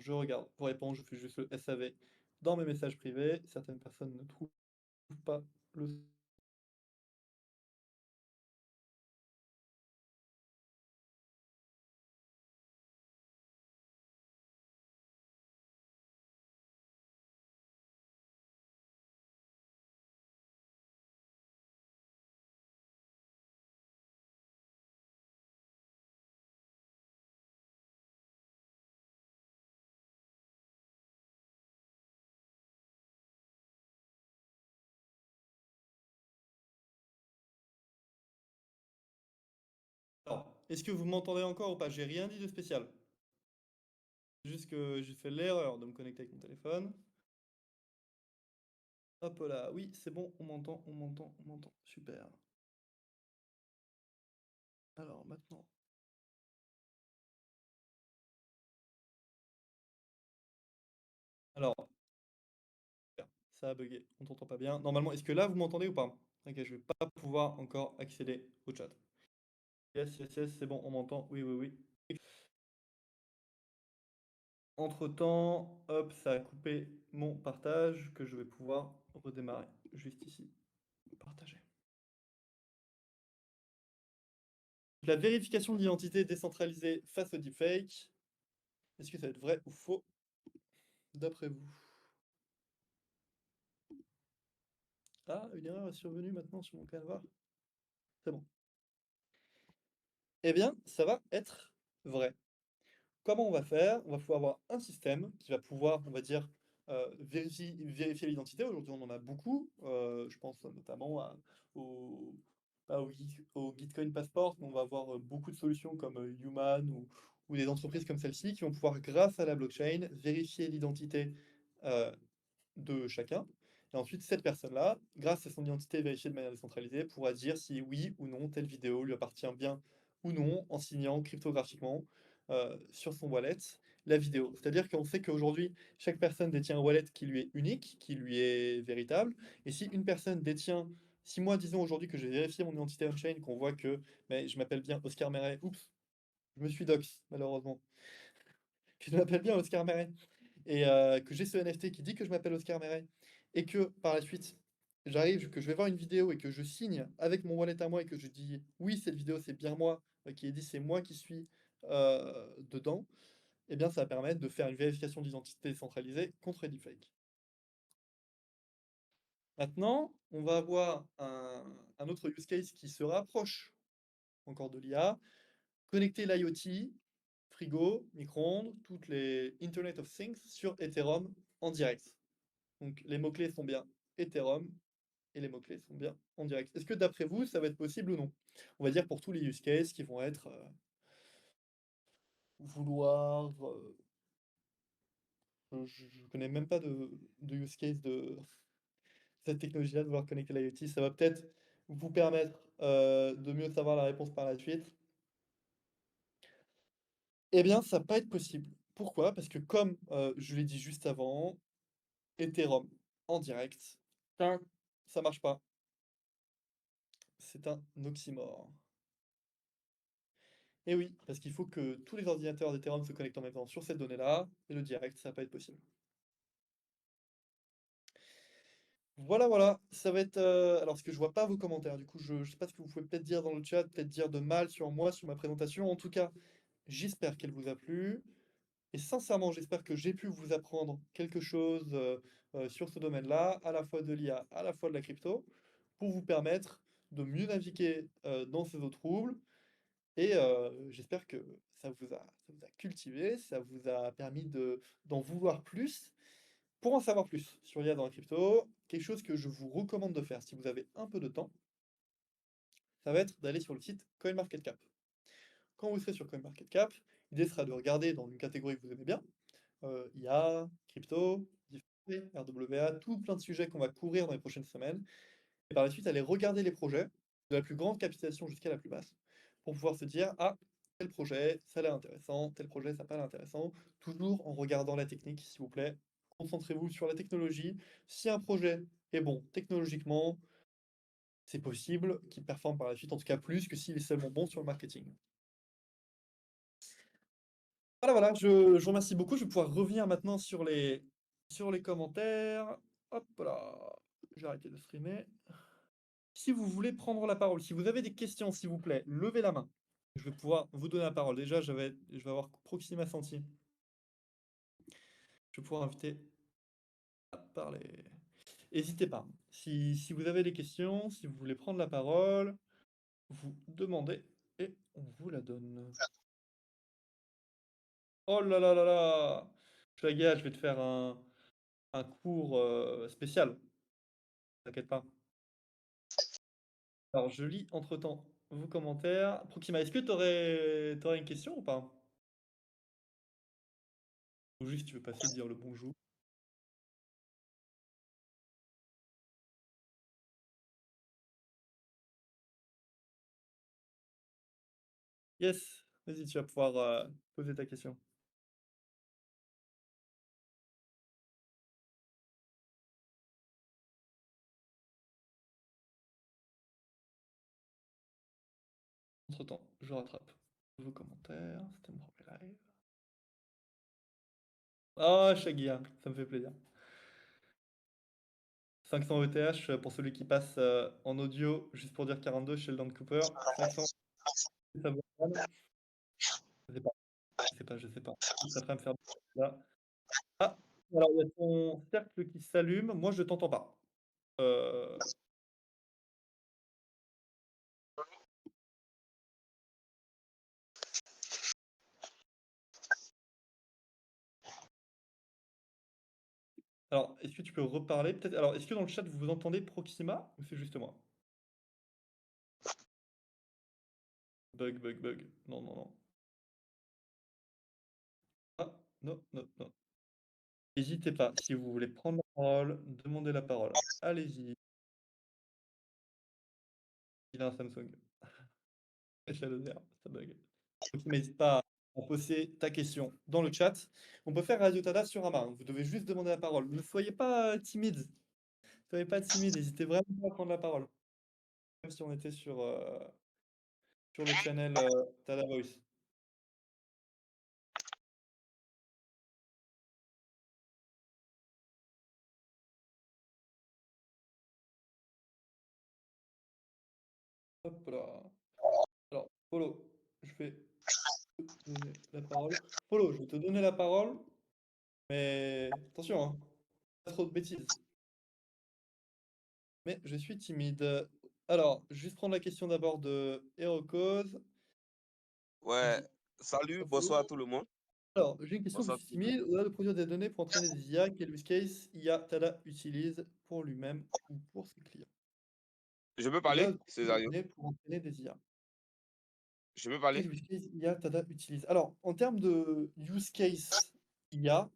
Je regarde. Pour répondre, je fais juste le SAV dans mes messages privés. Certaines personnes ne trouvent pas le. Alors, est-ce que vous m'entendez encore ou pas? J'ai rien dit de spécial. Juste que j'ai fait l'erreur de me connecter avec mon téléphone. Hop là, oui, c'est bon, on m'entend, on m'entend, on m'entend. Super. Alors maintenant. Alors, ça a bugué, on t'entend pas bien. Normalement, est-ce que là vous m'entendez ou pas? Ok, je vais pas pouvoir encore accéder au chat. Yes, yes, yes, c'est bon, on m'entend. Oui, oui, oui. Entre-temps, hop, ça a coupé mon partage que je vais pouvoir redémarrer juste ici. Partager. La vérification de l'identité décentralisée face au deepfake. Est-ce que ça va être vrai ou faux d'après vous? Ah, une erreur est survenue maintenant sur mon canevas. C'est bon. Eh bien, ça va être vrai. Comment on va faire? On va pouvoir avoir un système qui va pouvoir, on va dire, vérifier l'identité. Aujourd'hui, on en a beaucoup. Je pense notamment au, pas au Gitcoin Passport, mais on va avoir beaucoup de solutions comme Human ou des entreprises comme celle-ci qui vont pouvoir, grâce à la blockchain, vérifier l'identité euh, de chacun. Et ensuite, cette personne-là, grâce à son identité vérifiée de manière décentralisée, pourra dire si oui ou non telle vidéo lui appartient bien ou non en signant cryptographiquement sur son wallet la vidéo. C'est-à-dire qu'on sait qu'aujourd'hui, chaque personne détient un wallet qui lui est unique, qui lui est véritable. Et si une personne détient, si moi, disons aujourd'hui que j'ai vérifié mon identité on-chain, qu'on voit que mais je m'appelle bien Oscar Meret, oups, je me suis dox, malheureusement. Je m'appelle bien Oscar Meret et que j'ai ce NFT qui dit que je m'appelle Oscar Meret, et que par la suite, que je vais voir une vidéo et que je signe avec mon wallet à moi et que je dis oui, cette vidéo c'est bien moi, qui est dit c'est moi qui suis dedans, et bien ça va permettre de faire une vérification d'identité centralisée contre les deepfakes. Maintenant, on va avoir un autre use case qui se rapproche encore de l'IA, connecter l'IoT, frigo, micro-ondes, toutes les Internet of Things sur Ethereum en direct. Donc les mots-clés sont bien Ethereum et les mots-clés sont bien en direct. Est-ce que d'après vous, ça va être possible ou non? On va dire pour tous les use cases qui vont être vouloir. Je connais même pas de use case de cette technologie-là, de vouloir connecter l'IoT. Ça va peut-être vous permettre de mieux savoir la réponse par la suite. Eh bien, ça va pas être possible. Pourquoi? Parce que comme je l'ai dit juste avant, Ethereum en direct, tin, ça marche pas. C'est un oxymore. Et oui, parce qu'il faut que tous les ordinateurs d'Ethereum se connectent en même temps sur cette donnée-là, et le direct, ça va pas être possible. Voilà, voilà, ça va être... alors, parce que je vois pas vos commentaires, du coup, je sais pas ce que vous pouvez peut-être dire dans le chat, peut-être dire de mal sur moi, sur ma présentation. En tout cas, j'espère qu'elle vous a plu, et sincèrement, j'espère que j'ai pu vous apprendre quelque chose sur ce domaine-là, à la fois de l'IA, à la fois de la crypto, pour vous permettre de mieux naviguer dans ces eaux troubles. Et j'espère que ça vous a cultivé, ça vous a permis d'en vouloir plus. Pour en savoir plus sur l'IA dans la crypto, quelque chose que je vous recommande de faire si vous avez un peu de temps, ça va être d'aller sur le site CoinMarketCap. Quand vous serez sur CoinMarketCap, l'idée sera de regarder dans une catégorie que vous aimez bien, IA, crypto, DeFi, RWA, tout plein de sujets qu'on va couvrir dans les prochaines semaines. Et par la suite, aller regarder les projets, de la plus grande capitalisation jusqu'à la plus basse, pour pouvoir se dire, ah, tel projet, ça a l'air intéressant, tel projet, ça n'a pas l'air intéressant, toujours en regardant la technique, s'il vous plaît. Concentrez-vous sur la technologie. Si un projet est bon technologiquement, c'est possible qu'il performe par la suite, en tout cas plus que s'il est seulement bon sur le marketing. Voilà, voilà, je vous remercie beaucoup. Je vais pouvoir revenir maintenant sur les commentaires. Hop là, j'ai arrêté de streamer. Si vous voulez prendre la parole, si vous avez des questions, s'il vous plaît, levez la main. Je vais pouvoir vous donner la parole. Déjà, je vais avoir Proxima Senti. Je vais pouvoir inviter à parler. N'hésitez pas. Si vous avez des questions, si vous voulez prendre la parole, vous demandez et on vous la donne. Oh là là là là! Chaga, je vais te faire un cours spécial. T'inquiète pas. Alors, je lis entre-temps vos commentaires. Proxima, est-ce que t'aurais une question ou pas? Ou juste tu veux passer dire le bonjour? Yes, vas-y, tu vas pouvoir poser ta question. Entre-temps, je rattrape vos commentaires. C'était mon premier live. Ah, Shagia, ça me fait plaisir. 500 ETH pour celui qui passe en audio, juste pour dire 42, Sheldon Cooper. 500, ça vaut mal. Je sais pas, je sais pas, je sais pas. Je suis prêt à me faire là. Ah, alors il y a ton cercle qui s'allume. Moi, je t'entends pas. Euh, Alors, est-ce que tu peux reparler peut-être? Alors, est-ce que dans le chat vous entendez Proxima ou c'est juste moi? Bug, bug, bug. Non, non, non. Ah, non, non, non. N'hésitez pas. Si vous voulez prendre la parole, demandez la parole. Allez-y. Il a un Samsung. Chaleur, ça bug. Donc, n'hésite pas à poser ta question dans le chat. On peut faire Radio Tada sur un main. Vous devez juste demander la parole. Ne soyez pas timide. Ne soyez pas timide. N'hésitez vraiment pas à prendre la parole. Même si on était sur le channel Tada Voice. Hop là. Alors, Polo, je vais te donner la parole. Polo, je vais te donner la parole, mais attention, hein, pas trop de bêtises. Mais je suis timide. Alors, juste prendre la question d'abord de HeroCause. Il Ouais, dit salut, pas bonsoir à follow. tout le monde. Alors, j'ai une question, je Bonsoir suis tout le monde. timide. Au-delà de produire des données pour entraîner des IA, quel use case IA Tada utilise pour lui-même ou pour ses clients? Je peux Au-delà parler, de produire des Césario? données pour entraîner des IA. Je peux Quel parler? use case IA Tada utilise? Alors, en termes de use case IA,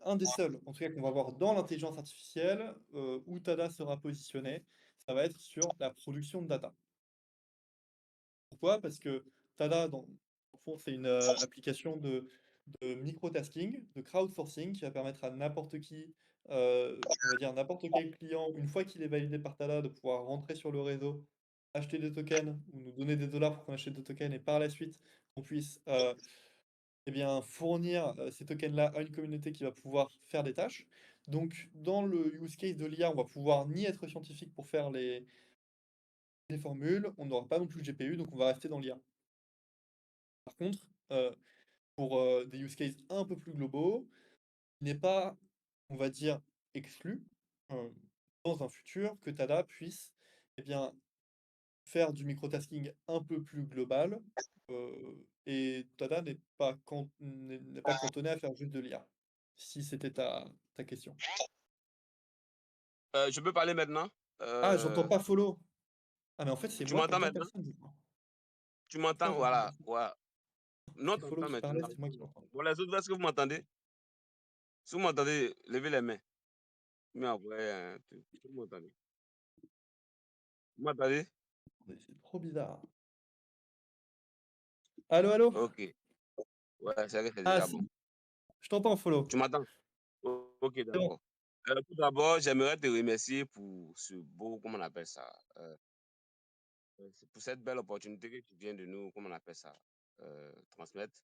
un des seuls, en tout cas, qu'on va voir dans l'intelligence artificielle, où Tada sera positionné, ça va être sur la production de data. Pourquoi? Parce que Tada, au fond, c'est une application de microtasking, de crowdsourcing, qui va permettre à n'importe qui, on va dire n'importe quel client, une fois qu'il est validé par Tada, de pouvoir rentrer sur le réseau, acheter des tokens ou nous donner des dollars pour qu'on achète des tokens et par la suite, on puisse eh bien, fournir ces tokens-là à une communauté qui va pouvoir faire des tâches. Donc, dans le use case de l'IA, on va pouvoir ni être scientifique pour faire les formules, on n'aura pas non plus le GPU, donc on va rester dans l'IA. Par contre, pour des use cases un peu plus globaux, il n'est pas, on va dire, exclu euh, dans un futur que Tada puisse eh bien, faire du microtasking un peu plus global. Et Tada n'est pas cantonné à faire juste de l'IA, si c'était ta question. Je peux parler maintenant? Ah, j'entends Euh, pas follow. Ah, mais en fait, c'est Tu moi qui m'entends entends maintenant? personne, je crois. Tu Pourquoi m'entends? j'entends Voilà, personne? ouais. Non, C'était follow t'entends qui parlait, maintenant. c'est moi qui l'entends. Bon, les autres, est-ce que vous m'entendez? Si vous m'entendez, levez les mains. Mais après, vous m'entendez? Vous m'entendez? Mais c'est trop bizarre. Allô, allô? Ok. Ouais, c'est vrai que c'est Ah, déjà si, bon. je t'entends, follow. Tu m'entends? Ok, C'est bon. d'accord. Tout d'abord, j'aimerais te remercier pour ce beau, comment on appelle ça? C'est pour cette belle opportunité que tu viens de nous, comment on appelle ça? Transmettre.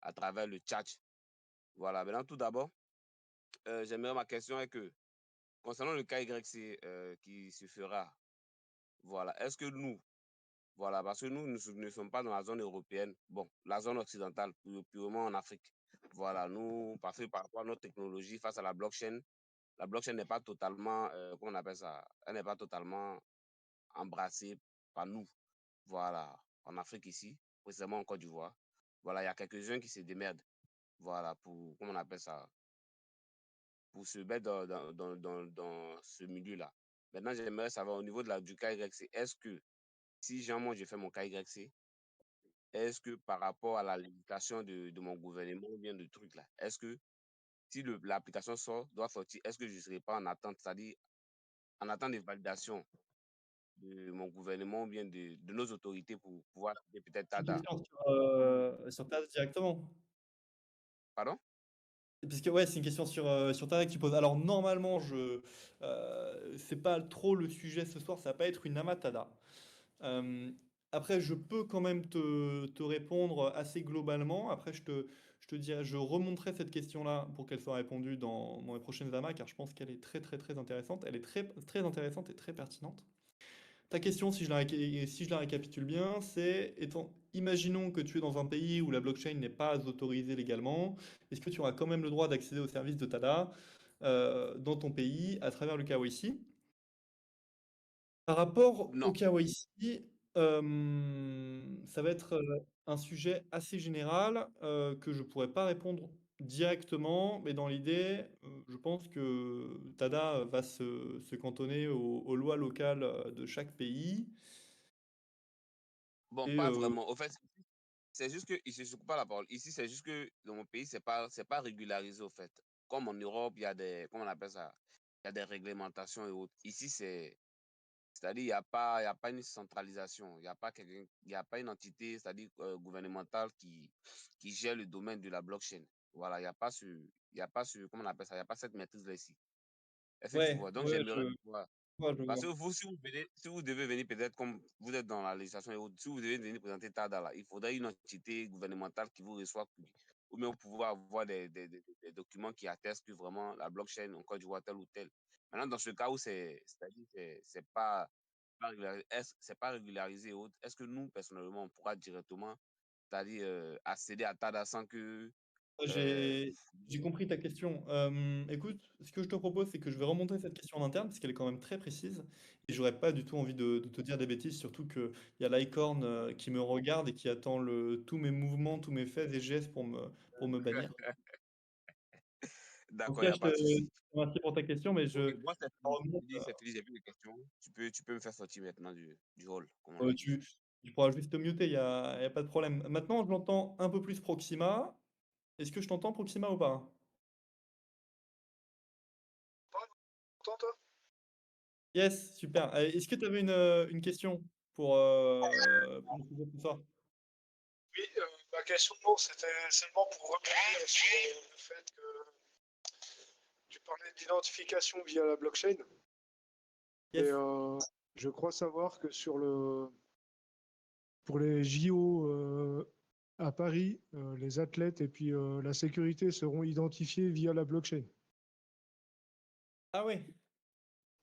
à travers le chat. Voilà, maintenant tout d'abord, j'aimerais ma question est que concernant le cas YC, qui se fera, voilà, est-ce que nous, voilà, parce que nous ne sommes pas dans la zone européenne, bon, la zone occidentale, purement en Afrique. Voilà, nous, parce que par rapport à notre technologie face à la blockchain n'est pas totalement, comment on appelle ça? Elle n'est pas totalement embrassée par nous. Voilà, en Afrique ici, précisément en Côte d'Ivoire. Voilà, il y a quelques-uns qui se démerdent. Voilà, pour, comment on appelle ça? Pour se mettre dans ce milieu-là. Maintenant, j'aimerais savoir au niveau du KYC, est-ce que si moi je fais mon KYC, est-ce que par rapport à la législation de mon gouvernement ou bien de trucs là, est-ce que si l'application doit sortir, est-ce que je ne serai pas en attente, c'est-à-dire en attente de validation de mon gouvernement ou bien de nos autorités pour pouvoir peut-être C'est une TADA question ou... sur TAS directement. Pardon? Puisque ouais, c'est une question sur TAS que tu poses. Alors normalement, c'est pas trop le sujet ce soir, ça va pas être une amatada. Euh, Après, je peux quand même te répondre assez globalement. Après, je te dirais, je remonterai cette question-là pour qu'elle soit répondue dans les prochaines amas, car je pense qu'elle est très très très intéressante. Elle est très très intéressante et très pertinente. Ta question, si je la récapitule bien, c'est, imaginons que tu es dans un pays où la blockchain n'est pas autorisée légalement, est-ce que tu auras quand même le droit d'accéder aux services de TADA dans ton pays à travers le KYC? Par rapport au Non. KYC, ça va être un sujet assez général que je pourrais pas répondre directement, mais dans l'idée, je pense que TADA va se cantonner aux lois locales de chaque pays. Bon, Et pas vraiment. Au fait, c'est juste que, ici, je ne coupe pas la parole. Ici, c'est juste que dans mon pays, c'est pas régularisé, au fait. Comme en Europe, il y a des, comment on appelle ça? Il y a des réglementations et autres. Ici, c'est-à-dire, il y a pas une centralisation. Il y a pas quelqu'un, il y a pas une entité, c'est-à-dire, gouvernementale qui gère le domaine de la blockchain. Voilà, il y a pas ce, comment on appelle ça? Il y a pas cette maîtrise-là ici. Est-ce que tu ouais, vois? Donc, ouais, j'aimerais pouvoir je parce vois. que vous, si vous devez venir peut-être comme vous êtes dans la législation et autres, si vous devez venir présenter TADA là, il faudrait une entité gouvernementale qui vous reçoit, ou bien vous pouvez avoir des documents qui attestent que vraiment la blockchain en Côte d'Ivoire tel ou tel. Maintenant, dans ce cas où c'est-à-dire c'est pas régularisé, c'est pas régularisé et autres, est-ce que nous, personnellement, on pourra directement, c'est-à-dire accéder à TADA sans que euh, J'ai compris ta question. Écoute, ce que je te propose, c'est que je vais remonter cette question en interne, parce qu'elle est quand même très précise, et j'aurais pas du tout envie de te dire des bêtises, surtout qu'il y a l'Icorn qui me regarde et qui attend tous mes mouvements, tous mes faits et gestes pour me bannir. En tout d'accord, il n'y cas, a pas de souci. te remercie pour ta question, mais Ok, je moi c'est fini, remonte, c'est fini, j'ai vu les questions. Tu peux me faire sortir maintenant du hall, comme on euh, le dit. tu, tu pourras juste te muter, y a pas de problème. Maintenant, je l'entends un peu plus Proxima. Est-ce que je t'entends Proxima ou pas? T'entends, toi? Yes, super. Est-ce que tu avais une question pour le sujet de ce soir? Oui, ma question, non, c'était seulement pour rebondir sur le fait que tu parlais d'identification via la blockchain. Et Yes. je crois savoir que pour les JO à Paris, les athlètes et puis la sécurité seront identifiés via la blockchain. Ah ouais,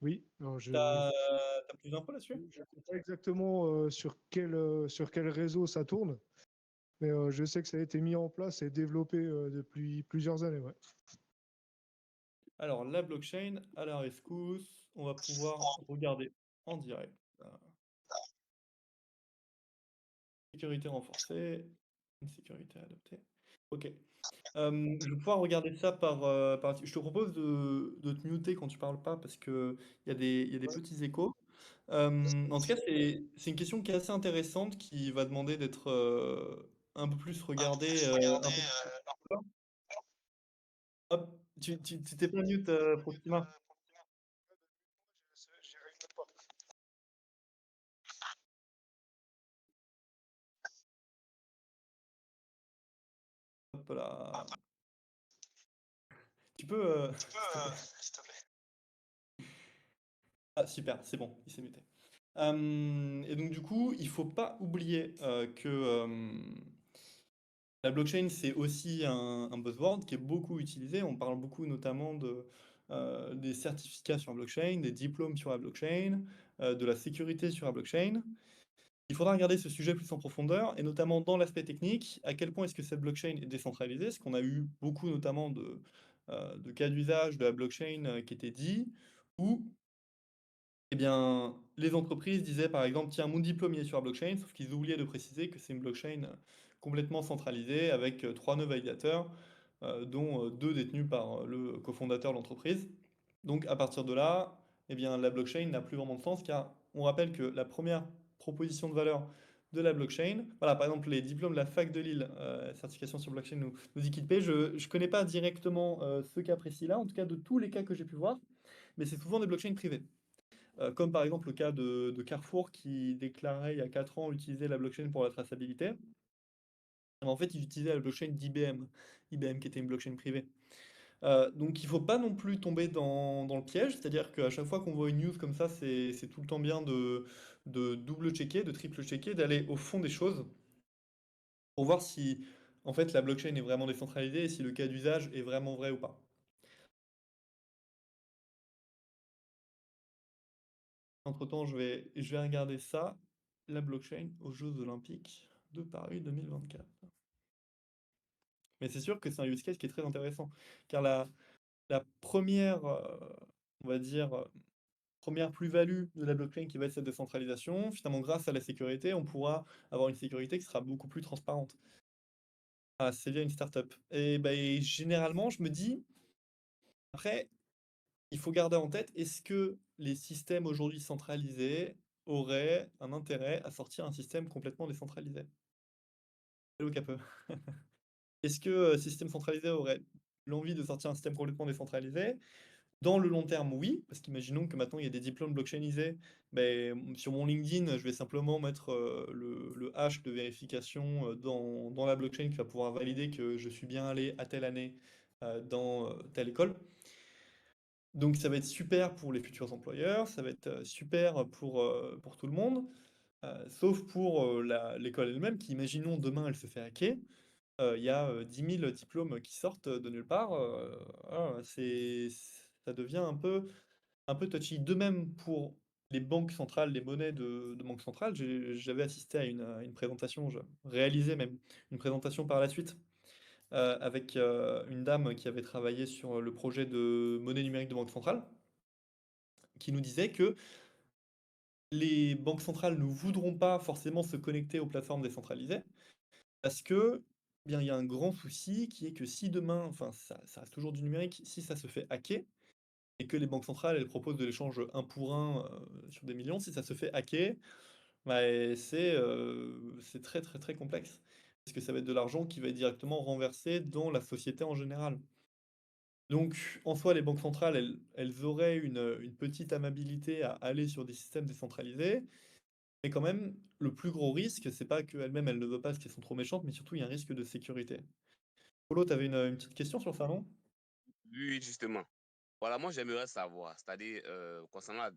Oui, alors je t'as, t'as plus d'infos là-dessus? ne sais pas exactement sur quel réseau ça tourne, mais je sais que ça a été mis en place et développé depuis plusieurs années. Ouais. Alors, la blockchain, à la rescousse, on va pouvoir regarder en direct. Sécurité renforcée, une sécurité adaptée. Ok. Je vais pouvoir regarder ça Je te propose de te muter quand tu parles pas parce que il y a des petits échos. En tout cas, c'est une question qui est assez intéressante qui va demander d'être un peu plus regardée, un peu plus. Hop, tu t'es pas mute, Proxima. J'y arrive même pas. Hop là. Tu peux, s'il te plaît. S'il te plaît. Ah, super, c'est bon, il s'est muté. Et donc, du coup, il faut pas oublier La blockchain, c'est aussi un buzzword qui est beaucoup utilisé. On parle beaucoup notamment des certificats sur la blockchain, des diplômes sur la blockchain, de la sécurité sur la blockchain. Il faudra regarder ce sujet plus en profondeur, et notamment dans l'aspect technique, à quel point est-ce que cette blockchain est décentralisée, parce qu'on a eu beaucoup notamment de cas d'usage de la blockchain qui étaient dits, où eh bien, les entreprises disaient par exemple, tiens, mon diplôme il est sur la blockchain, sauf qu'ils oubliaient de préciser que c'est une blockchain complètement centralisée avec trois nœuds validateurs, dont deux détenus par le cofondateur de l'entreprise. Donc à partir de là, eh bien, la blockchain n'a plus vraiment de sens car on rappelle que la première proposition de valeur de la blockchain, voilà, par exemple les diplômes de la fac de Lille, certification sur blockchain nous dit KitPay, je ne connais pas directement ce cas précis-là, en tout cas de tous les cas que j'ai pu voir, mais c'est souvent des blockchains privées. Comme par exemple le cas de Carrefour qui déclarait il y a 4 ans utiliser la blockchain pour la traçabilité. Mais en fait, ils utilisaient la blockchain d'IBM, IBM qui était une blockchain privée. Donc il ne faut pas non plus tomber dans le piège, c'est-à-dire qu'à chaque fois qu'on voit une news comme ça, c'est tout le temps bien de double-checker, de triple-checker, d'aller au fond des choses pour voir si en fait la blockchain est vraiment décentralisée et si le cas d'usage est vraiment vrai ou pas. Entre-temps, je vais regarder ça, la blockchain aux Jeux Olympiques de Paris 2024. Mais c'est sûr que c'est un use case qui est très intéressant, car la première, on va dire, première plus-value de la blockchain qui va être cette décentralisation, finalement, grâce à la sécurité, on pourra avoir une sécurité qui sera beaucoup plus transparente. Ah, c'est bien une startup. Et ben, généralement, je me dis, après, il faut garder en tête, est-ce que les systèmes aujourd'hui centralisés auraient un intérêt à sortir un système complètement décentralisé? Hello Capeux. Est-ce que système centralisé aurait l'envie de sortir un système complètement décentralisé? Dans le long terme, oui, parce qu'imaginons que maintenant il y a des diplômes blockchainisés, ben, sur mon LinkedIn, je vais simplement mettre le hash de vérification dans la blockchain qui va pouvoir valider que je suis bien allé à telle année dans telle école. Donc ça va être super pour les futurs employeurs, ça va être super pour tout le monde, sauf pour l'école elle-même, qui, imaginons, demain, elle se fait hacker, il y a 10 000 diplômes qui sortent de nulle part, voilà, ça devient un peu touchy. De même pour les banques centrales, les monnaies de banque centrale, j'avais assisté à une présentation, réalisé même une présentation par la suite, avec une dame qui avait travaillé sur le projet de monnaie numérique de banque centrale, qui nous disait que les banques centrales ne voudront pas forcément se connecter aux plateformes décentralisées, parce que, eh bien, il y a un grand souci qui est que si demain, enfin ça reste toujours du numérique, si ça se fait hacker, et que les banques centrales, elles proposent de l'échange un pour un sur des millions, si ça se fait hacker, bah, c'est très très très complexe. Parce que ça va être de l'argent qui va être directement renversé dans la société en général. Donc, en soi, les banques centrales, elles auraient une petite amabilité à aller sur des systèmes décentralisés, mais quand même, le plus gros risque, c'est pas qu'elles-mêmes, elles ne veulent pas parce qu'elles sont trop méchantes, mais surtout, il y a un risque de sécurité. Polo, tu avais une petite question sur ça, non? Oui, justement. Voilà, moi j'aimerais savoir, c'est-à-dire concernant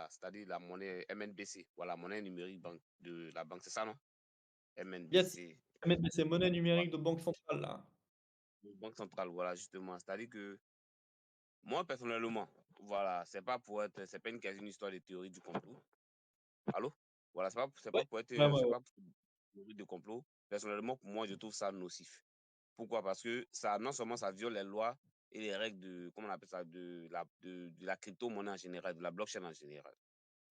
c'est-à-dire la monnaie MNBC, voilà, monnaie numérique de la banque, c'est ça, non? Yes, MNBC, c'est monnaie voilà, numérique de banque centrale, là. banque centrale, voilà, justement. C'est-à-dire que moi, personnellement, voilà, c'est pas une histoire de théorie du complot. Allô? Voilà, Ouais. Ouais, ouais, c'est ouais. pas pour théorie de complot. Personnellement, pour moi, je trouve ça nocif. Pourquoi? Parce que ça, non seulement ça viole les lois et les règles de, comment on appelle ça, de la crypto-monnaie en général, de la blockchain en général.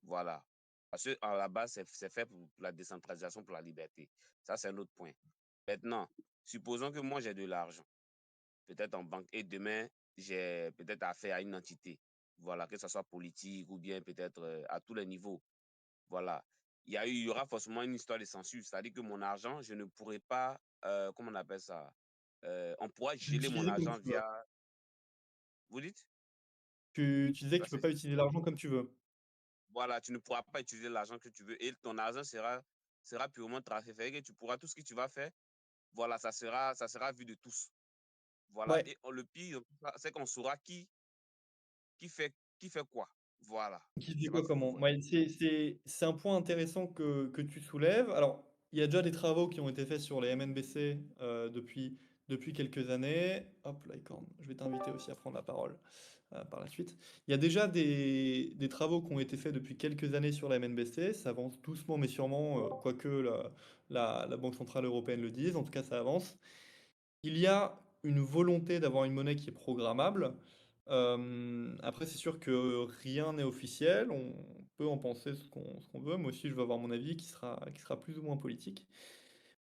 Voilà. Parce que à la base, c'est fait pour la décentralisation, pour la liberté. Ça, c'est un autre point. Maintenant, supposons que moi, j'ai de l'argent, peut-être en banque, et demain, j'ai peut-être affaire à une entité. Voilà, que ce soit politique ou bien peut-être à tous les niveaux. Voilà. Il y aura forcément une histoire de censure. C'est-à-dire que mon argent, je ne pourrais pas, comment on appelle ça? On pourra geler mon L'utiliser comme argent tu veux. via. Vous dites? Tu disais que Ça, tu peux pas utiliser l'argent comme tu veux. voilà, tu ne pourras pas utiliser l'argent que tu veux et ton argent sera purement trafiqué. Que tu pourras, tout ce que tu vas faire, voilà, ça sera vu de tous. Voilà. Ouais. Et le pire, c'est qu'on saura qui fait, qui fait quoi. Voilà. Qui Je dit sais pas quoi si vous comment? voyez. Ouais, c'est un point intéressant que tu soulèves. Alors, il y a déjà des travaux qui ont été faits sur les MNBC depuis quelques années. Hop, Lycorn, je vais t'inviter aussi à prendre la parole par la suite. Il y a déjà des travaux qui ont été faits depuis quelques années sur la MNBC. Ça avance doucement mais sûrement, quoique la Banque Centrale Européenne le dise. En tout cas, ça avance. Il y a une volonté d'avoir une monnaie qui est programmable. Après, c'est sûr que rien n'est officiel. On peut en penser ce qu'on veut. Moi aussi, je veux avoir mon avis qui sera plus ou moins politique.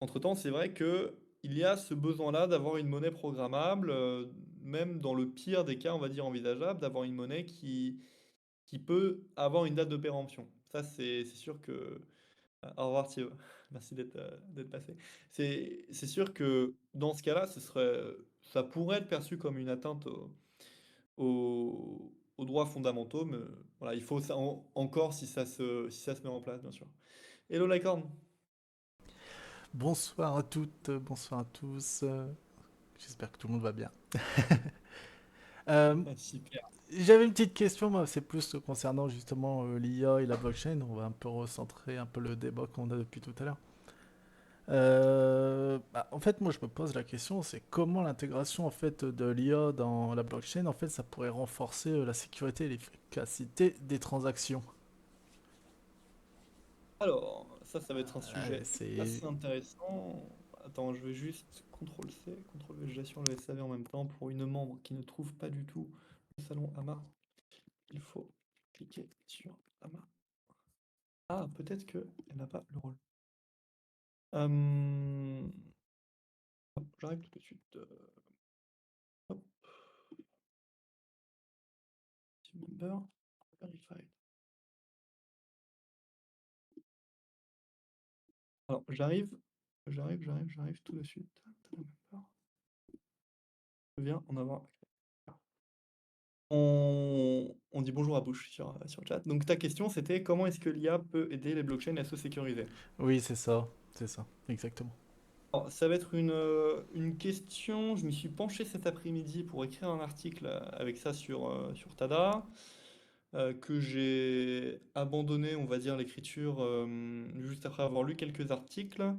Entre-temps, c'est vrai que il y a ce besoin-là d'avoir une monnaie programmable, même dans le pire des cas, on va dire envisageable, d'avoir une monnaie qui peut avoir une date de péremption. Ça, c'est sûr que au revoir Thio, merci d'être passé. C'est sûr que dans ce cas-là, ça pourrait être perçu comme une atteinte aux droits fondamentaux, mais voilà, il faut ça encore si ça se met en place, bien sûr. Hello Lycorn. Bonsoir à toutes, bonsoir à tous. J'espère que tout le monde va bien. Euh, Super. J'avais une petite question, moi, c'est plus concernant justement l'IA et la blockchain. On va un peu recentrer un peu le débat qu'on a depuis tout à l'heure. En fait, moi, je me pose la question, c'est comment l'intégration en fait de l'IA dans la blockchain, en fait, ça pourrait renforcer la sécurité et l'efficacité des transactions. Alors, ça va être un sujet C'est assez intéressant. Attends, je vais juste CTRL-C, CTRL-V, j'allais sur le SAV en même temps pour une membre qui ne trouve pas du tout le salon AMA. Il faut cliquer sur AMA. Ah, peut-être qu'elle n'a pas le rôle. Hop, j'arrive tout de suite. Hop, team member, verified. Alors, j'arrive tout de suite. Team member. Je viens en avoir. On dit bonjour à Bush sur le chat. Donc ta question c'était comment est-ce que l'IA peut aider les blockchains à se sécuriser? oui, c'est ça, exactement. Alors, ça va être une question, je m'y suis penché cet après-midi pour écrire un article avec ça sur Tada, que j'ai abandonné, on va dire, l'écriture juste après avoir lu quelques articles.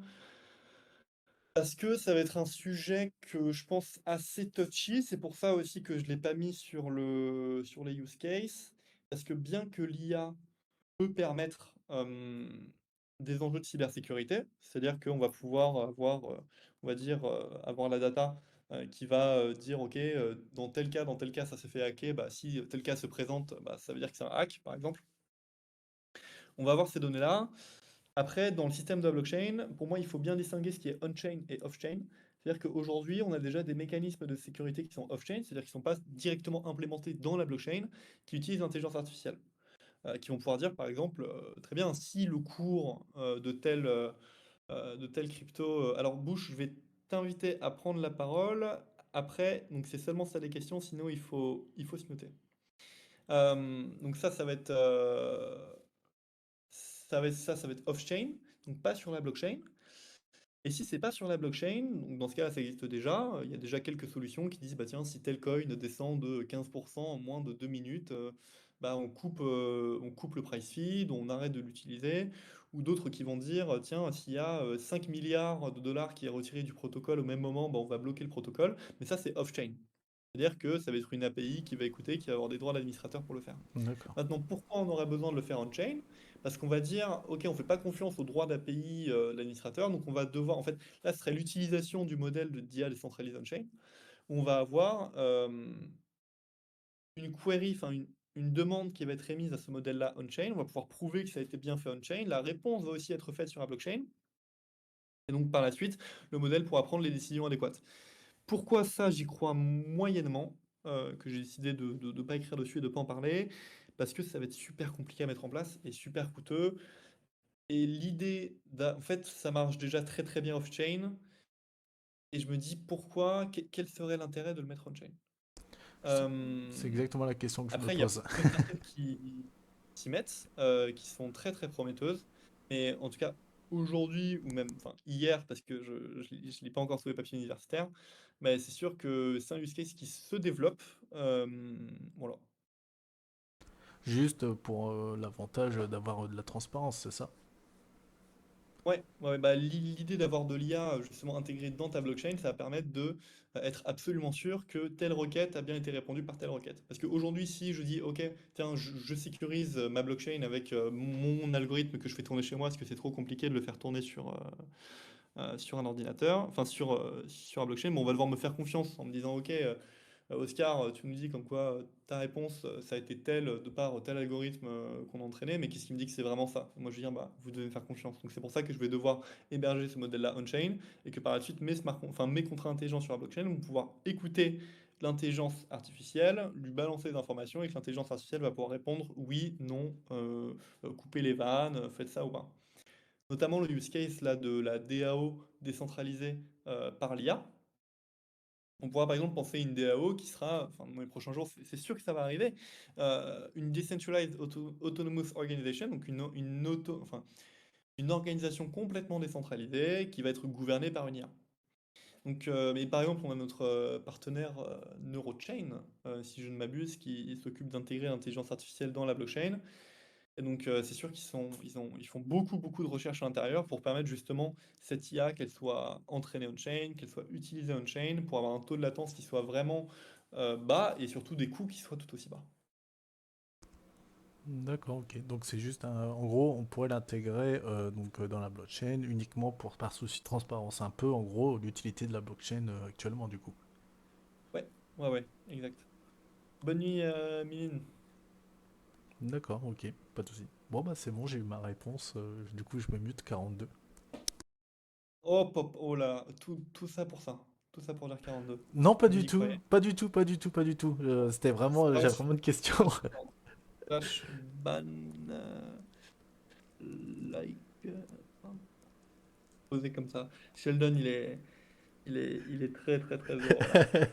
Parce que ça va être un sujet que je pense assez touchy, c'est pour ça aussi que je ne l'ai pas mis sur les use cases. Parce que bien que l'IA peut permettre des enjeux de cybersécurité, c'est-à-dire qu'on va pouvoir avoir, on va dire, avoir la data qui va dire, OK, dans tel cas, ça s'est fait hacker, bah, si tel cas se présente, bah, ça veut dire que c'est un hack, par exemple. On va avoir ces données-là. Après, dans le système de la blockchain, pour moi, il faut bien distinguer ce qui est on-chain et off-chain. C'est-à-dire qu'aujourd'hui, on a déjà des mécanismes de sécurité qui sont off-chain, c'est-à-dire qui ne sont pas directement implémentés dans la blockchain, qui utilisent l'intelligence artificielle. Qui vont pouvoir dire, par exemple, très bien, si le cours de tel crypto... alors, Bush, je vais t'inviter à prendre la parole. Après, donc c'est seulement ça les questions, sinon il faut se noter. Donc ça va être... ça va être off-chain, donc pas sur la blockchain. Et si c'est pas sur la blockchain, donc dans ce cas-là, ça existe déjà. Il y a déjà quelques solutions qui disent, bah tiens, si tel coin descend de 15% en moins de 2 minutes, bah on coupe le price feed, on arrête de l'utiliser. Ou d'autres qui vont dire, tiens, s'il y a 5 milliards de dollars qui est retiré du protocole au même moment, bah on va bloquer le protocole. Mais ça, c'est off-chain. C'est-à-dire que ça va être une API qui va écouter, qui va avoir des droits d'administrateur pour le faire. D'accord. Maintenant, pourquoi on aurait besoin de le faire on-chain? Parce qu'on va dire, OK, on ne fait pas confiance aux droits d'API de l'administrateur, donc on va devoir, en fait, là, ce serait l'utilisation du modèle de d'IA décentralisé on-chain, où on va avoir une query, enfin une demande qui va être émise à ce modèle-là on-chain, on va pouvoir prouver que ça a été bien fait on-chain, la réponse va aussi être faite sur la blockchain, et donc par la suite, le modèle pourra prendre les décisions adéquates. Pourquoi ça, j'y crois moyennement, que j'ai décidé de ne pas écrire dessus et de ne pas en parler, parce que ça va être super compliqué à mettre en place et super coûteux. Et l'idée, en fait, ça marche déjà très très bien off-chain, et je me dis pourquoi, quel serait l'intérêt de le mettre on-chain? C'est Euh, c'est exactement la question que je me Après, il y a pose. plein de startups qui s'y mettent, qui sont très très prometteuses, mais en tout cas, aujourd'hui, ou même enfin, hier, parce que je ne l'ai pas encore sur les papiers universitaires, mais c'est sûr que c'est un use case qui se développe. Voilà. Juste pour l'avantage d'avoir de la transparence, c'est ça? Ouais, bah, l'idée d'avoir de l'IA justement intégrée dans ta blockchain, ça va permettre de être absolument sûr que telle requête a bien été répondue par telle requête. Parce qu'aujourd'hui, si je dis, OK, tiens, je sécurise ma blockchain avec mon algorithme que je fais tourner chez moi, parce que c'est trop compliqué de le faire tourner sur un ordinateur, enfin sur un blockchain, bon, on va devoir me faire confiance en me disant, OK, Oscar, tu nous dis comme quoi ta réponse, ça a été telle de par tel algorithme qu'on a entraîné, mais qu'est-ce qui me dit que c'est vraiment ça? Moi, je vais dire, bah, vous devez me faire confiance. Donc, c'est pour ça que je vais devoir héberger ce modèle-là on-chain et que par la suite, mes contrats intelligents sur la blockchain vont pouvoir écouter l'intelligence artificielle, lui balancer des informations et que l'intelligence artificielle va pouvoir répondre oui, non, coupez les vannes, faites ça ou pas. Notamment le use case là, de la DAO décentralisée par l'IA. On pourra par exemple penser à une DAO qui sera, enfin dans les prochains jours, c'est sûr que ça va arriver, une Decentralized Autonomous Organization, donc une organisation complètement décentralisée qui va être gouvernée par une IA. Donc, mais par exemple, on a notre partenaire Neurochain, si je ne m'abuse, qui s'occupe d'intégrer l'intelligence artificielle dans la blockchain. Et donc, c'est sûr ils font beaucoup, beaucoup de recherches à l'intérieur pour permettre justement cette IA qu'elle soit entraînée on-chain, qu'elle soit utilisée on-chain, pour avoir un taux de latence qui soit vraiment bas et surtout des coûts qui soient tout aussi bas. D'accord, ok. Donc c'est juste en gros, on pourrait l'intégrer dans la blockchain uniquement par souci de transparence. Un peu, en gros, l'utilité de la blockchain actuellement, du coup. Ouais, ouais, exact. Bonne nuit, Mine. D'accord, ok, pas de souci. Bon, bah c'est bon, j'ai eu ma réponse. Du coup, je me mute 42. Oh là, tout ça pour ça. Tout ça pour dire 42. Non, pas Vous du y tout, croyez? pas du tout, pas du tout, pas du tout. C'était vraiment, j'avais Slash, vraiment une question. slash ban like posé comme ça. Sheldon, il est très très très heureux là. Très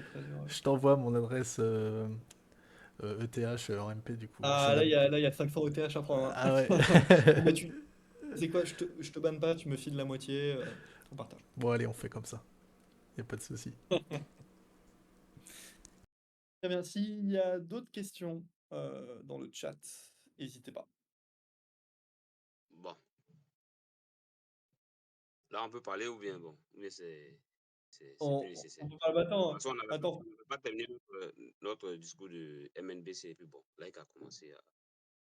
très heureux. Je t'envoie mon adresse ETH en MP du coup. Ah, Sheldon. là, il y a 500 ETH à prendre, Ah ouais. hein. Bon, bah, c'est quoi, je te banne pas, tu me files la moitié, on partage. Bon, allez, on fait comme ça. Y a pas de souci. Très bien, s'il y a d'autres questions dans le chat, n'hésitez pas. Bon, là, on peut parler ou bien bon, mais c'est plus On nécessaire. peut pas le battre, Parce qu'on n'avait attends. pas terminé notre discours de MNBC, et puis bon, là, il a commencé à.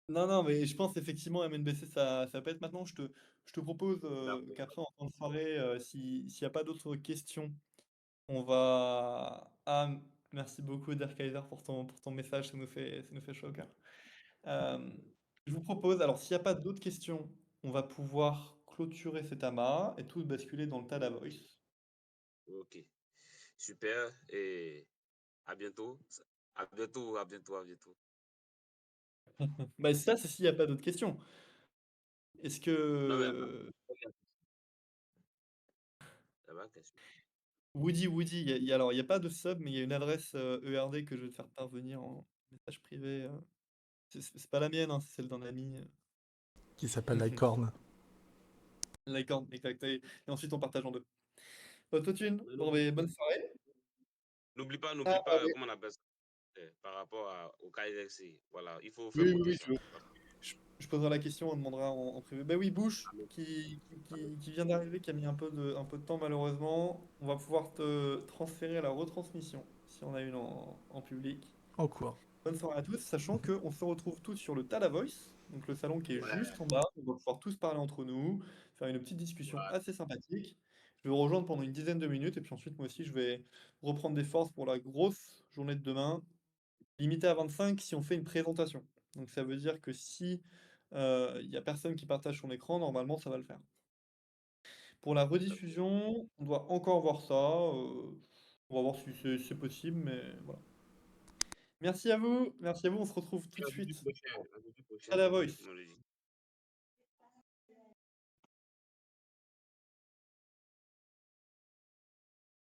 Non, non, mais je pense effectivement MNBC, ça peut être maintenant. Je te propose D'accord. qu'après, en fin de soirée, s'il n'y a pas d'autres questions, on va. Ah, merci beaucoup, Kaiser, pour ton message, ça nous fait chaud au cœur. Euh, je vous propose, alors s'il n'y a pas d'autres questions, on va pouvoir clôturer cet amas et tout basculer dans le Tada Voice. Ok, super, et à bientôt. À bientôt, à bientôt, à bientôt. Bah, ça, c'est s'il n'y a pas d'autres questions. Est-ce Non, mais que ça va, question. Woody, alors il n'y a pas de sub, mais il y a une adresse ERD que je vais te faire parvenir en message privé. C'est pas la mienne, hein, c'est celle d'un ami. Qui s'appelle Licorne. Licorne, exact. Et ensuite, on partage en deux. Autotune, Mais bon, mais bonne soirée. N'oublie pas, Ah, comment on appelle ça, par rapport au KLC. Voilà, il faut faire oui, oui, monter oui, ça. je poserai la question, on demandera en privé. Ben oui, Bush, qui vient d'arriver, qui a mis un peu de temps malheureusement. On va pouvoir te transférer la retransmission, si on a une en public. En cours. Bonne soirée à tous, sachant qu'on se retrouve tous sur le Tada Voice, donc le salon qui est Ouais, juste en bas. On va pouvoir tous parler entre nous, faire une petite discussion ouais, assez sympathique. Je vais vous rejoindre pendant une dizaine de minutes, et puis ensuite, moi aussi, je vais reprendre des forces pour la grosse journée de demain, limitée à 25 si on fait une présentation. Donc ça veut dire que si il n'y a personne qui partage son écran, normalement, ça va le faire. Pour la ok. rediffusion, on doit encore voir ça. On va voir si c'est possible, mais voilà. Merci à vous, on se retrouve tout de À jeudi suite. prochain, à jeudi prochain, Tada Voice. comme on le dit.